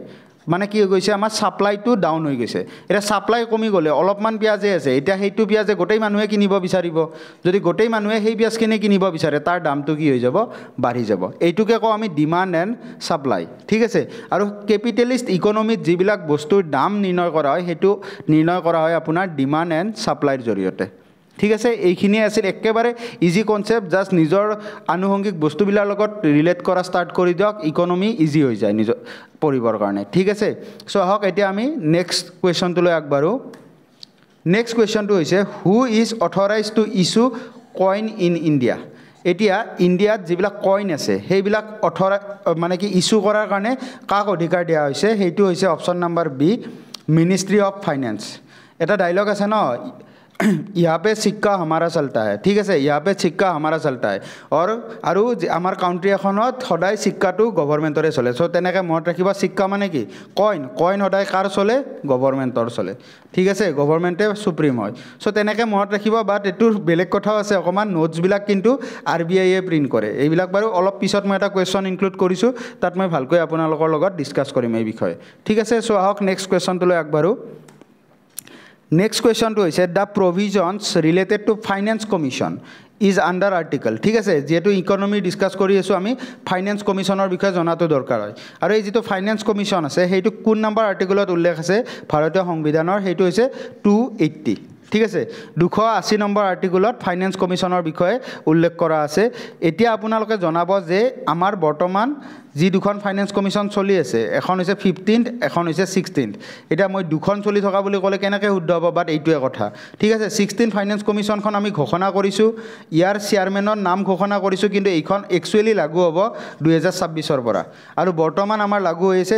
মানে কি হৈ গৈছে, আমাৰ ছাপ্লাইটো ডাউন হৈ গৈছে। এতিয়া ছাপ্লাই কমি গ'লে অলপমান পিঁয়াজে আছে, এতিয়া সেইটো পিঁয়াজে গোটেই মানুহে কিনিব বিচাৰিব, যদি গোটেই মানুহে সেই পিঁয়াজখিনি কিনিব বিচাৰে তাৰ দামটো কি হৈ যাব, বাঢ়ি যাব। এইটোকে কওঁ আমি ডিমাণ্ড এণ্ড ছাপ্লাই, ঠিক আছে। আৰু কেপিটেলিষ্ট ইকনমিত যিবিলাক বস্তুৰ দাম নিৰ্ণয় কৰা হয়, সেইটো নিৰ্ণয় কৰা হয় আপোনাৰ ডিমাণ্ড এণ্ড ছাপ্লাইৰ জৰিয়তে, ঠিক আছে। এইখিনিয়ে আছিল একেবাৰে ইজি কনচেপ্ট, জাষ্ট নিজৰ আনুষংগিক বস্তুবিলাকৰ লগত ৰিলেট কৰা ষ্টাৰ্ট কৰি দিয়ক, ইকনমি ইজি হৈ যায় নিজৰ পঢ়িবৰ কাৰণে, ঠিক আছে। চ' আহক এতিয়া আমি নেক্সট কুৱেশ্যনটোলৈ আগবাঢ়োঁ। নেক্সট কুৱেশ্যনটো হৈছে who is authorise to issue coin in India. এতিয়া ইণ্ডিয়াত যিবিলাক কইন আছে সেইবিলাক মানে কি ইছ্যু কৰাৰ কাৰণে কাক অধিকাৰ দিয়া হৈছে, সেইটো হৈছে option number B, ministry of finance. এটা ডাইলগ আছে ন, यहाँ पे सिक्का हमारा चलता है, ठीक है, यहाँ पे सिक्का हमारा चलता है। और आमार काउंट्री एखনত सदाय सिक्काটো गभर्नमेंटरे चले। सो तेनेके मনত राखिबा, सिक्का माने কি, কইন সদায় কাৰ চলে, গভৰ্ণমেণ্টৰ চলে, ঠিক আছে, গভৰ্ণমেণ্টে সুপ্ৰিম হয়। সো তেনেকৈ মনত ৰাখিব। বাট এইটোৰ বেলেগ কথাও আছে, অকণমান নোটছবিলাক কিন্তু RBI প্ৰিণ্ট কৰে। এইবিলাক বাৰু অলপ পিছত মই এটা কুৱেশ্যন ইনক্লুড কৰিছোঁ, তাত মই ভালকৈ আপোনালোকৰ লগত ডিছকাছ কৰিম এই বিষয়ে, ঠিক আছে। চ' আহক নেক্সট কুৱেশ্যনটোলৈ আগবাঢ়োঁ। নেক্সট কুৱেশ্যনটো হৈছে the provisions related to finance commission is under article, ঠিক আছে। যিহেতু ইকনমি ডিছকাছ কৰি আছোঁ, আমি ফাইনেন্স কমিশ্যনৰ বিষয়ে জনাটো দৰকাৰ হয়। আৰু এই যিটো ফাইনেন্স কমিশ্যন আছে সেইটো কোন নম্বৰ আৰ্টিকলত উল্লেখ আছে ভাৰতীয় সংবিধানৰ, সেইটো হৈছে 280, ঠিক আছে। 280 নম্বৰ আৰ্টিকলত ফাইনেন্স কমিশ্যনৰ বিষয়ে উল্লেখ কৰা আছে। এতিয়া আপোনালোকে জনাব যে আমাৰ বৰ্তমান যি দুখন ফাইনেন্স কমিশ্যন চলি আছে, এখন হৈছে 15th, এখন হৈছে 16th। এতিয়া মই দুখন চলি থকা বুলি ক'লে কেনেকৈ শুদ্ধ হ'ব, বাট এইটোৱে কথা, ঠিক আছে। 16th ফাইনেন্স কমিশ্যনখন আমি ঘোষণা কৰিছোঁ, ইয়াৰ চেয়াৰমেনৰ নাম ঘোষণা কৰিছোঁ, কিন্তু এইখন একচুৱেলি লাগু হ'ব 2026ৰ পৰা। আৰু বৰ্তমান আমাৰ লাগু হৈছে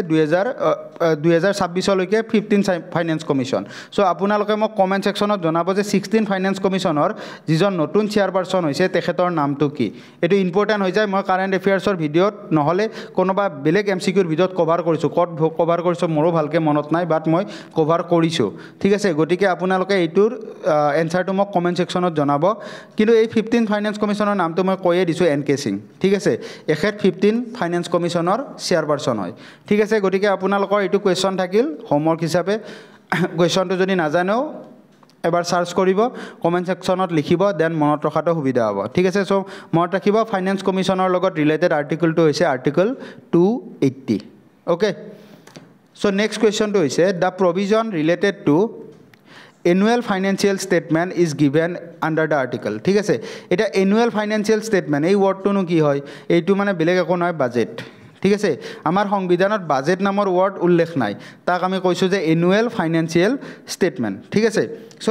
2026লৈকে 15th ফাইনেন্স কমিশ্যন। চ' আপোনালোকে মোক কমেণ্ট ছেকশ্যনত জনাব যে 16th ফাইনেন্স কমিশ্যনৰ যিজন নতুন চেয়াৰপাৰ্চন হৈছে তেখেতৰ নামটো কি। এইটো ইম্পৰ্টেণ্ট হৈ যায়। মই কাৰেণ্ট এফেয়াৰ্ছৰ ভিডিঅ'ত নহ'লে কোনোবা বেলেগ MCQৰ ভিডিঅ'ত কভাৰ কৰিছোঁ, ক'ত কভাৰ কৰিছোঁ মোৰো ভালকৈ মনত নাই, বাট মই কভাৰ কৰিছোঁ, ঠিক আছে। গতিকে আপোনালোকে এইটোৰ এনচাৰটো মোক কমেণ্ট ছেকশ্যনত জনাব। কিন্তু এই 15th ফাইনেন্স কমিশ্যনৰ নামটো মই কৈয়ে দিছোঁ, NK সিং, ঠিক আছে। এখেত 15th ফাইনেন্স কমিশ্যনৰ চেয়াৰপাৰ্চন হয়, ঠিক আছে। গতিকে আপোনালোকৰ এইটো কুৱেশ্যন থাকিল হোমৱৰ্ক হিচাপে। কুৱেশ্যনটো যদি নাজানেও এবাৰ চাৰ্চ কৰিব, কমেণ্ট ছেকশ্যনত লিখিব, দেন মনত ৰখাটো সুবিধা হ'ব, ঠিক আছে। চ' মনত ৰাখিব ফাইনেন্স কমিশ্যনৰ লগত ৰিলেটেড আৰ্টিকলটো হৈছে আৰ্টিকল 280, অ'কে। চ' নেক্সট কুৱেশ্যনটো হৈছে the provision related to annual financial statement is given under the article, ঠিক আছে। এতিয়া এনুৱেল ফাইনেন্সিয়েল ষ্টেটমেণ্ট এই ৱৰ্ডটোনো কি হয়, এইটো মানে বেলেগ একো নহয়, বাজেট, ঠিক আছে। আমাৰ সংবিধানত বাজেট নামৰ ৱৰ্ড উল্লেখ নাই, তাক আমি কৈছোঁ যে এনুৱেল ফাইনেন্সিয়েল ষ্টেটমেণ্ট, ঠিক আছে। চ'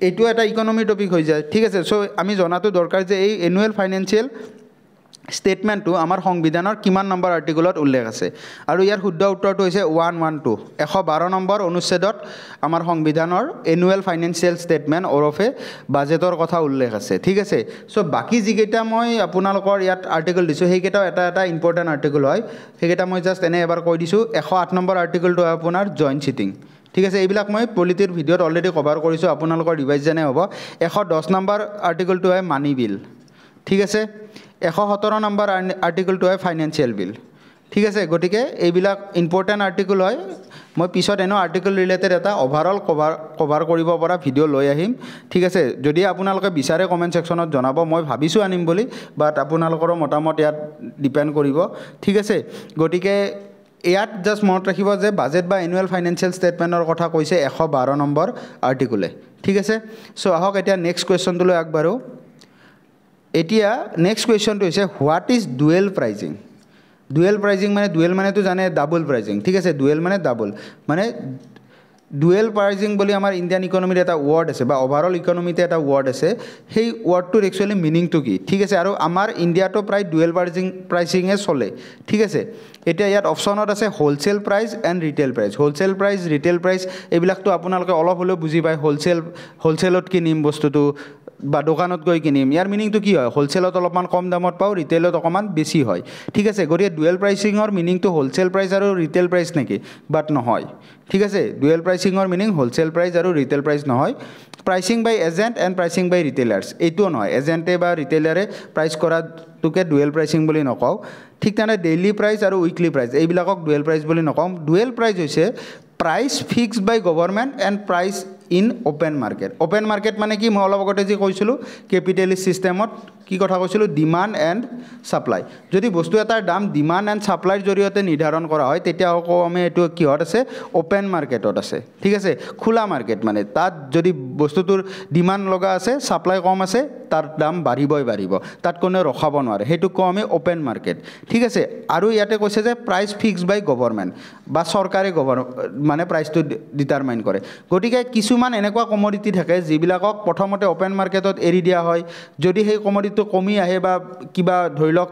এইটো এটা ইকনমি টপিক হৈ যায়, ঠিক আছে। চ' আমি জনাটো দৰকাৰ যে এই এনুৱেল ফাইনেন্সিয়েল ষ্টেটমেণ্টটো আমাৰ সংবিধানৰ কিমান নম্বৰ আৰ্টিকলত উল্লেখ আছে। আৰু ইয়াৰ শুদ্ধ উত্তৰটো হৈছে 112, 112 নম্বৰ অনুচ্ছেদত আমাৰ সংবিধানৰ এনুৱেল ফাইনেন্সিয়েল ষ্টেটমেণ্ট ওৰফে বাজেটৰ কথা উল্লেখ আছে, ঠিক আছে। চ' বাকী যিকেইটা মই আপোনালোকৰ ইয়াত আৰ্টিকল দিছোঁ সেইকেইটাও এটা এটা ইম্পৰ্টেণ্ট আৰ্টিকল হয়, সেইকেইটা মই জাষ্ট এনে এবাৰ কৈ দিছোঁ। 108 নম্বৰ আৰ্টিকলটো হয় আপোনাৰ জইণ্ট চিটিং, ঠিক আছে। এইবিলাক মই পলিটিৰ ভিডিঅ'ত অলৰেডি কভাৰ কৰিছোঁ, আপোনালোকৰ ৰিভাইজ যেনে হ'ব। 110 নম্বৰ আৰ্টিকলটো হয় মানি বিল, ঠিক আছে। 117 নম্বৰ আৰ্টিকলটো হয় ফাইনেন্সিয়েল বিল, ঠিক আছে। গতিকে এইবিলাক ইম্পৰ্টেণ্ট আৰ্টিকল হয়। মই পিছত এনেও আৰ্টিকল ৰিলেটেড এটা অভাৰঅল কভাৰ কৰিব পৰা ভিডিঅ' লৈ আহিম, ঠিক আছে। যদি আপোনালোকে বিচাৰে কমেণ্ট ছেকশ্যনত জনাব, মই ভাবিছোঁ আনিম বুলি, বাট আপোনালোকৰো মতামত ইয়াত ডিপেণ্ড কৰিব, ঠিক আছে। গতিকে ইয়াত জাষ্ট মনত ৰাখিব যে বাজেট বা এনুৱেল ফাইনেন্সিয়েল ষ্টেটমেণ্টৰ কথা কৈছে 112 নম্বৰ আৰ্টিকলে, ঠিক আছে। চ' আহক এতিয়া নেক্সট কুৱেশ্যনটোলৈ আগবাঢ়োঁ। এতিয়া নেক্সট কুৱেশ্যনটো হৈছে what is dual pricing. Dual pricing মানে, ডুৱেল মানেতো জানে ডাবল প্ৰাইজিং, ঠিক আছে। ডুৱেল মানে ডাবল, মানে ডুৱেল প্ৰাইচিং বুলি আমাৰ ইণ্ডিয়ান ইকনমিত এটা ৱৰ্ড আছে বা অভাৰঅল ইকনমিতে এটা ৱৰ্ড আছে সেই ৱৰ্ডটোৰ একচুৱেলি মিনিংটো কি ঠিক আছে আৰু আমাৰ ইণ্ডিয়াতো প্ৰায় ডুৱেল প্ৰাইচিঙে চলে ঠিক আছে এতিয়া ইয়াত অপশ্যনত আছে wholesale price and retail price wholesale price retail price এইবিলাকতো আপোনালোকে অলপ হ'লেও বুজি পায় হোলচেলত কিনিম বস্তুটো বা দোকানত গৈ কিনিম ইয়াৰ মিনিংটো কি হয় হোলচেলত অলপমান কম দামত পাওঁ ৰিটেইলত অকণমান বেছি হয় ঠিক আছে গতিকে ডুৱেল প্ৰাইচিঙৰ মিনিংটো হোলচেল প্ৰাইচ আৰু ৰিটেইল প্ৰাইচ নেকি বাট নহয় ঠিক আছে ডুৱেল প্ৰাইচিঙৰ মিনিং হোলচেল প্ৰাইচ আৰু ৰিটেইল প্ৰাইচ নহয় pricing by agent and pricing by retailers এইটোও নহয় এজেণ্টে বা ৰিটেইলাৰে প্ৰাইচ কৰাটোকে ডুৱেল প্ৰাইচিং বুলি নকওঁ ঠিক তেনে ডেইলি প্ৰাইচ আৰু উইকলি প্ৰাইচ এইবিলাকক ডুৱেল প্ৰাইচ বুলি নকওঁ ডুৱেল প্ৰাইচ হৈছে price fixed by government and price in open market মানে কি মই অলপ আগতে যে কৈছিলোঁ কেপিটেলিষ্ট ছিষ্টেমত কি কথা কৈছিলোঁ ডিমাণ্ড এণ্ড ছাপ্লাই যদি বস্তু এটাৰ দাম ডিমাণ্ড এণ্ড ছাপ্লাইৰ জৰিয়তে নিৰ্ধাৰণ কৰা হয় তেতিয়া আকৌ আমি এইটো কিহত আছে অপেন মাৰ্কেটত আছে ঠিক আছে খোলা মাৰ্কেট মানে তাত যদি বস্তুটোৰ ডিমাণ্ড লগা আছে ছাপ্লাই কম আছে তাৰ দাম বাঢ়িব তাত কোনেও ৰখাব নোৱাৰে সেইটোক কওঁ আমি অপেন মাৰ্কেট ঠিক আছে আৰু ইয়াতে কৈছে যে প্ৰাইচ ফিক্সড বাই গভৰ্ণমেণ্ট বা চৰকাৰে মানে প্ৰাইচটো ডিটাৰমাইন কৰে গতিকে কিছুমান এনেকুৱা কমোডিটি থাকে যিবিলাকক প্ৰথমতে অপেন মাৰ্কেটত এৰি দিয়া হয় যদি সেই কমোডিটিটো কমি আহে বা কিবা ধৰি লওক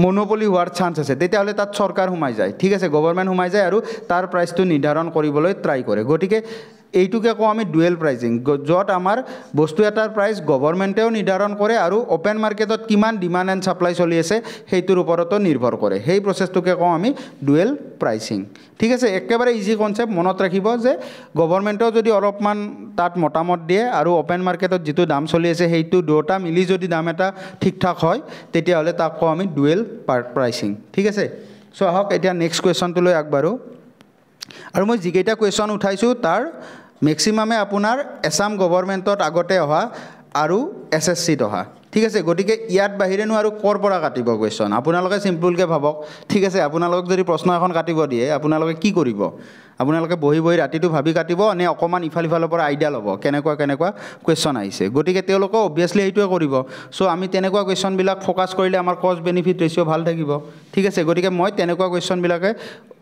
মনোপলি হোৱাৰ চান্স আছে তেতিয়াহ'লে তাত চৰকাৰ সোমাই যায় ঠিক আছে গভৰ্ণমেণ্ট সোমাই যায় আৰু তাৰ প্ৰাইচটো নিৰ্ধাৰণ কৰিবলৈ ট্ৰাই কৰে গতিকে এইটোকে কওঁ আমি ডুৱেল প্ৰাইচিং য'ত আমাৰ বস্তু এটাৰ প্ৰাইচ গভৰ্ণমেণ্টেও নিৰ্ধাৰণ কৰে আৰু অপেন মাৰ্কেটত কিমান ডিমাণ্ড এণ্ড ছাপ্লাই চলি আছে সেইটোৰ ওপৰতো নিৰ্ভৰ কৰে সেই প্ৰচেছটোকে কওঁ আমি ডুৱেল প্ৰাইচিং ঠিক আছে একেবাৰে ইজি কনচেপ্ট মনত ৰাখিব যে গভৰ্ণমেণ্টেও যদি অলপমান তাত মতামত দিয়ে আৰু অপেন মাৰ্কেটত যিটো দাম চলি আছে সেইটো দুয়োটা মিলি যদি দাম এটা ঠিক ঠাক হয় তেতিয়াহ'লে তাক কওঁ আমি ডুৱেল প্ৰাইচিং ঠিক আছে চ' আহক এতিয়া নেক্সট কুৱেশ্যনটোলৈ আগবাঢ়োঁ আৰু মই যিকেইটা কুৱেশ্যন উঠাইছোঁ তাৰ মেক্সিমামে আপোনাৰ এছাম গভৰ্ণমেণ্টত আগতে অহা আৰু SSCত অহা ঠিক আছে গতিকে ইয়াত বাহিৰেনো আৰু ক'ৰ পৰা কাটিব কুৱেশ্যন আপোনালোকে চিম্পলকৈ ভাবক ঠিক আছে আপোনালোকক যদি প্ৰশ্ন এখন কাটিব দিয়ে আপোনালোকে কি কৰিব আপোনালোকে বহি ৰাতিটো ভাবি কাটিব নে অকণমান ইফালৰ পৰা আইডিয়া ল'ব কেনেকুৱা কুৱেশ্যন আহিছে গতিকে তেওঁলোকে অবভিয়াছলি এইটোৱে কৰিব চ' আমি তেনেকুৱা কুৱেশ্যনবিলাক ফ'কাছ কৰিলে আমাৰ কষ্ট বেনিফিট ৰেচিঅ' ভাল থাকিব ঠিক আছে গতিকে মই তেনেকুৱা কুৱেশ্যনবিলাকে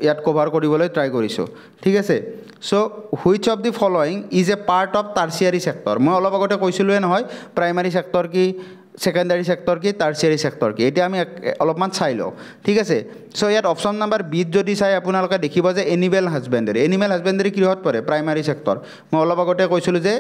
ইয়াত কভাৰ কৰিবলৈ ট্ৰাই কৰিছোঁ ঠিক আছে so' which of the following is a part of tertiary sector মই অলপ আগতে কৈছিলোঁৱে নহয় প্ৰাইমাৰী ছেক্টৰ কি সেকেন্ডাৰী সেক্টৰ কি টাৰ্চিয়াৰী সেক্টৰ কি এতিয়া আমি অলপমান চাই লওঁ ঠিক আছে চ' ইয়াত অপশ্যন নাম্বাৰ বিত যদি চাই আপোনালোকে দেখিব যে এনিমেল হাজবেণ্ডেৰী কিহত পৰে প্ৰাইমাৰী সেক্টৰ মই অলপ আগতে কৈছিলোঁ যে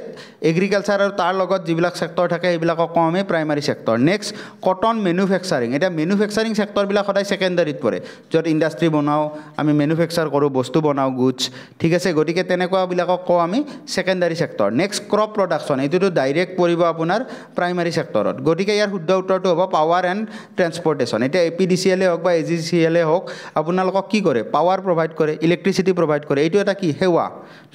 এগ্ৰিকালচাৰ আৰু তাৰ লগত যিবিলাক সেক্টৰ থাকে সেইবিলাকক কওঁ আমি primary sector next cotton manufacturing এতিয়া মেনুফেকচাৰিং সেক্টৰবিলাক সদায় সেকেণ্ডাৰীত পৰে য'ত ইণ্ডাষ্ট্ৰি বনাওঁ আমি মেনুফেকচাৰ কৰোঁ বস্তু বনাওঁ গুডছ ঠিক আছে গতিকে তেনেকুৱাবিলাকক কওঁ আমি secondary sector next crop production এইটোতো ডাইৰেক্ট পৰিব আপোনাৰ প্ৰাইমাৰী সেক্টৰত গতিকে ইয়াৰ শুদ্ধ উত্তৰটো হ'ব পাৱাৰ এণ্ড ট্ৰেন্সপৰ্টেশ্যন এতিয়া APDCL হওক বা AGCL হওক আপোনালোকক কি কৰে পাৱাৰ প্ৰভাইড কৰে ইলেক্ট্ৰিচিটি প্ৰভাইড কৰে এইটো এটা কি সেৱা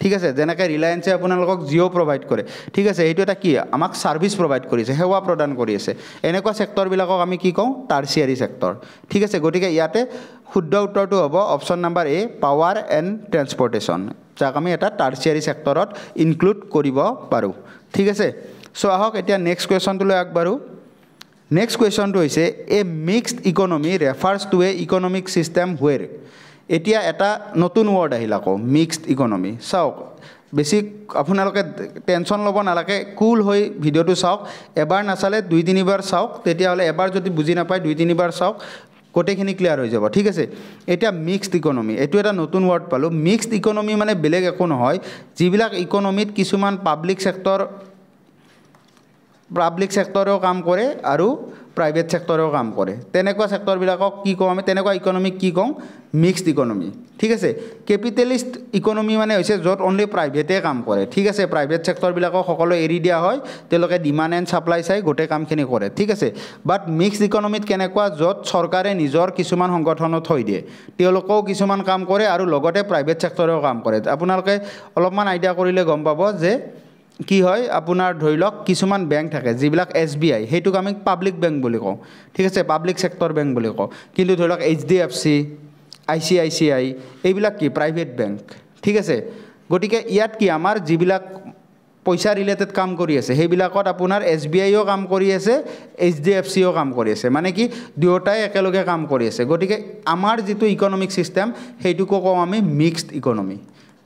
ঠিক আছে যেনেকৈ ৰিলায়েন্সে আপোনালোকক জিঅ' প্ৰভাইড কৰে ঠিক আছে এইটো এটা কি আমাক ছাৰ্ভিচ প্ৰভাইড কৰিছে সেৱা প্ৰদান কৰি আছে এনেকুৱা ছেক্টৰবিলাকক আমি কি কওঁ টাৰ্চিয়াৰী ছেক্টৰ ঠিক আছে গতিকে ইয়াতে শুদ্ধ উত্তৰটো হ'ব option number A power and transportation যাক আমি এটা টাৰ্চিয়াৰী ছেক্টৰত ইনক্লুড কৰিব পাৰোঁ ঠিক আছে চ' আহক এতিয়া নেক্সট কুৱেশ্যনটোলৈ আগবাঢ়োঁ নেক্সট কুৱেশ্যনটো হৈছে a mixed economy refers to a economic system where এতিয়া এটা নতুন ৱৰ্ড আহিল আকৌ মিক্সড ইকনমি চাওক বেছি আপোনালোকে টেনশ্যন ল'ব নালাগে কুল হৈ ভিডিঅ'টো চাওক এবাৰ নাচালে 2-3বাৰ চাওক তেতিয়াহ'লে এবাৰ যদি বুজি নাপায় 2-3বাৰ চাওক গোটেইখিনি ক্লিয়াৰ হৈ যাব ঠিক আছে এতিয়া মিক্সড ইকনমি এইটো এটা নতুন ৱৰ্ড পালোঁ মিক্সড ইকনমি মানে বেলেগ একো নহয় যিবিলাক ইকনমিত কিছুমান পাব্লিক ছেক্টৰেও কাম কৰে আৰু প্ৰাইভেট ছেক্টৰেও কাম কৰে তেনেকুৱা ছেক্টৰবিলাকক কি কওঁ আমি তেনেকুৱা ইকনমিক কি কওঁ মিক্সড ইকনমি ঠিক আছে কেপিটেলিষ্ট ইকনমি মানে হৈছে য'ত অনলি প্ৰাইভেটে কাম কৰে ঠিক আছে প্ৰাইভেট ছেক্টৰবিলাকক সকলো এৰি দিয়া হয় তেওঁলোকে ডিমাণ্ড এণ্ড ছাপ্লাই চাই গোটেই কামখিনি কৰে ঠিক আছে বাট মিক্সড ইকনমিত কেনেকুৱা য'ত চৰকাৰে নিজৰ কিছুমান সংগঠনত থৈ দিয়ে তেওঁলোকেও কিছুমান কাম কৰে আৰু লগতে প্ৰাইভেট ছেক্টৰেও কাম কৰে আপোনালোকে অলপমান আইডিয়া কৰিলে গম পাব যে কি হয় আপোনাৰ ধৰি লওক কিছুমান বেংক থাকে যিবিলাক SBI সেইটোক আমি পাব্লিক বেংক বুলি কওঁ ঠিক আছে পাব্লিক ছেক্টৰ বেংক বুলি কওঁ কিন্তু ধৰি লওক HDFC ICICI এইবিলাক কি প্ৰাইভেট বেংক ঠিক আছে গতিকে ইয়াত কি আমাৰ যিবিলাক পইচা ৰিলেটেড কাম কৰি আছে সেইবিলাকত আপোনাৰ SBIও কাম কৰি আছে HDFCও কাম কৰি আছে মানে কি দুয়োটাই একেলগে কাম কৰি আছে গতিকে আমাৰ যিটো ইকনমিক ছিষ্টেম সেইটোকো কওঁ আমি মিক্সড ইকনমি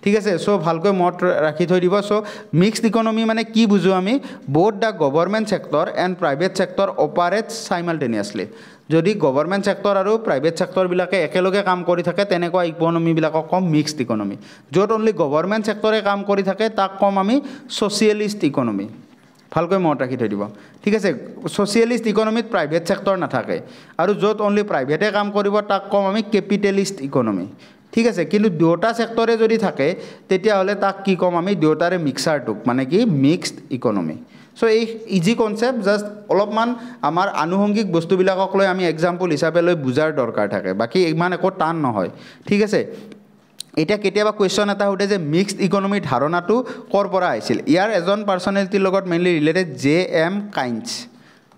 ঠিক আছে সো ভালকৈ মত ৰাখি থৈ দিব সো মিক্সড ইকনমি মানে কি বুজো আমি both the government sector and private sector operates simultaneously যদি গভৰ্ণমেণ্ট সেক্টৰ আৰু প্ৰাইভেট সেক্টৰ বিলাকে একেলগে কাম কৰি থাকে তেনেকুৱা ইকনমি বিলাকক কম মিক্সড ইকনমি য'ত অনলি গভৰ্ণমেণ্ট সেক্টৰে কাম কৰি থাকে তাক কম আমি সোশিয়েলিষ্ট ইকনমি ভালকৈ মত ৰাখি থৈ দিব ঠিক আছে সোশিয়েলিষ্ট ইকনমিত প্ৰাইভেট সেক্টৰ নাথাকে আৰু য'ত অনলি প্ৰাইভেটে কাম কৰিব তাক কম আমি কেপিটেলিষ্ট ইকনমি ঠিক আছে কিন্তু দুটা সেক্টৰে যদি থাকে তেতিয়া হলে তাক কি কম আমি দুটাৰে মিক্সাৰটোক মানে কি মিক্সড ইকনমি সো এই ইজি কনসেপ্ট জাস্ট অলপমান আমাৰ আনুষঙ্গিক বস্তুবিলাকক লৈ আমি এক্সাম্পল হিচাপে লৈ বুজাৰ দৰকাৰ থাকে বাকি ইমান একো টান নহয় ঠিক আছে এটা কেতিয়াবা কোৱেশ্চন এটা উঠে যে মিক্সড ইকনমি ধাৰণাটো কৰ পৰা আহিছিল ইয়াৰ এজন পাৰ্সনেলিটিৰ লগত মেইনলি ৰিলেটেড জে.এম. কাইন্স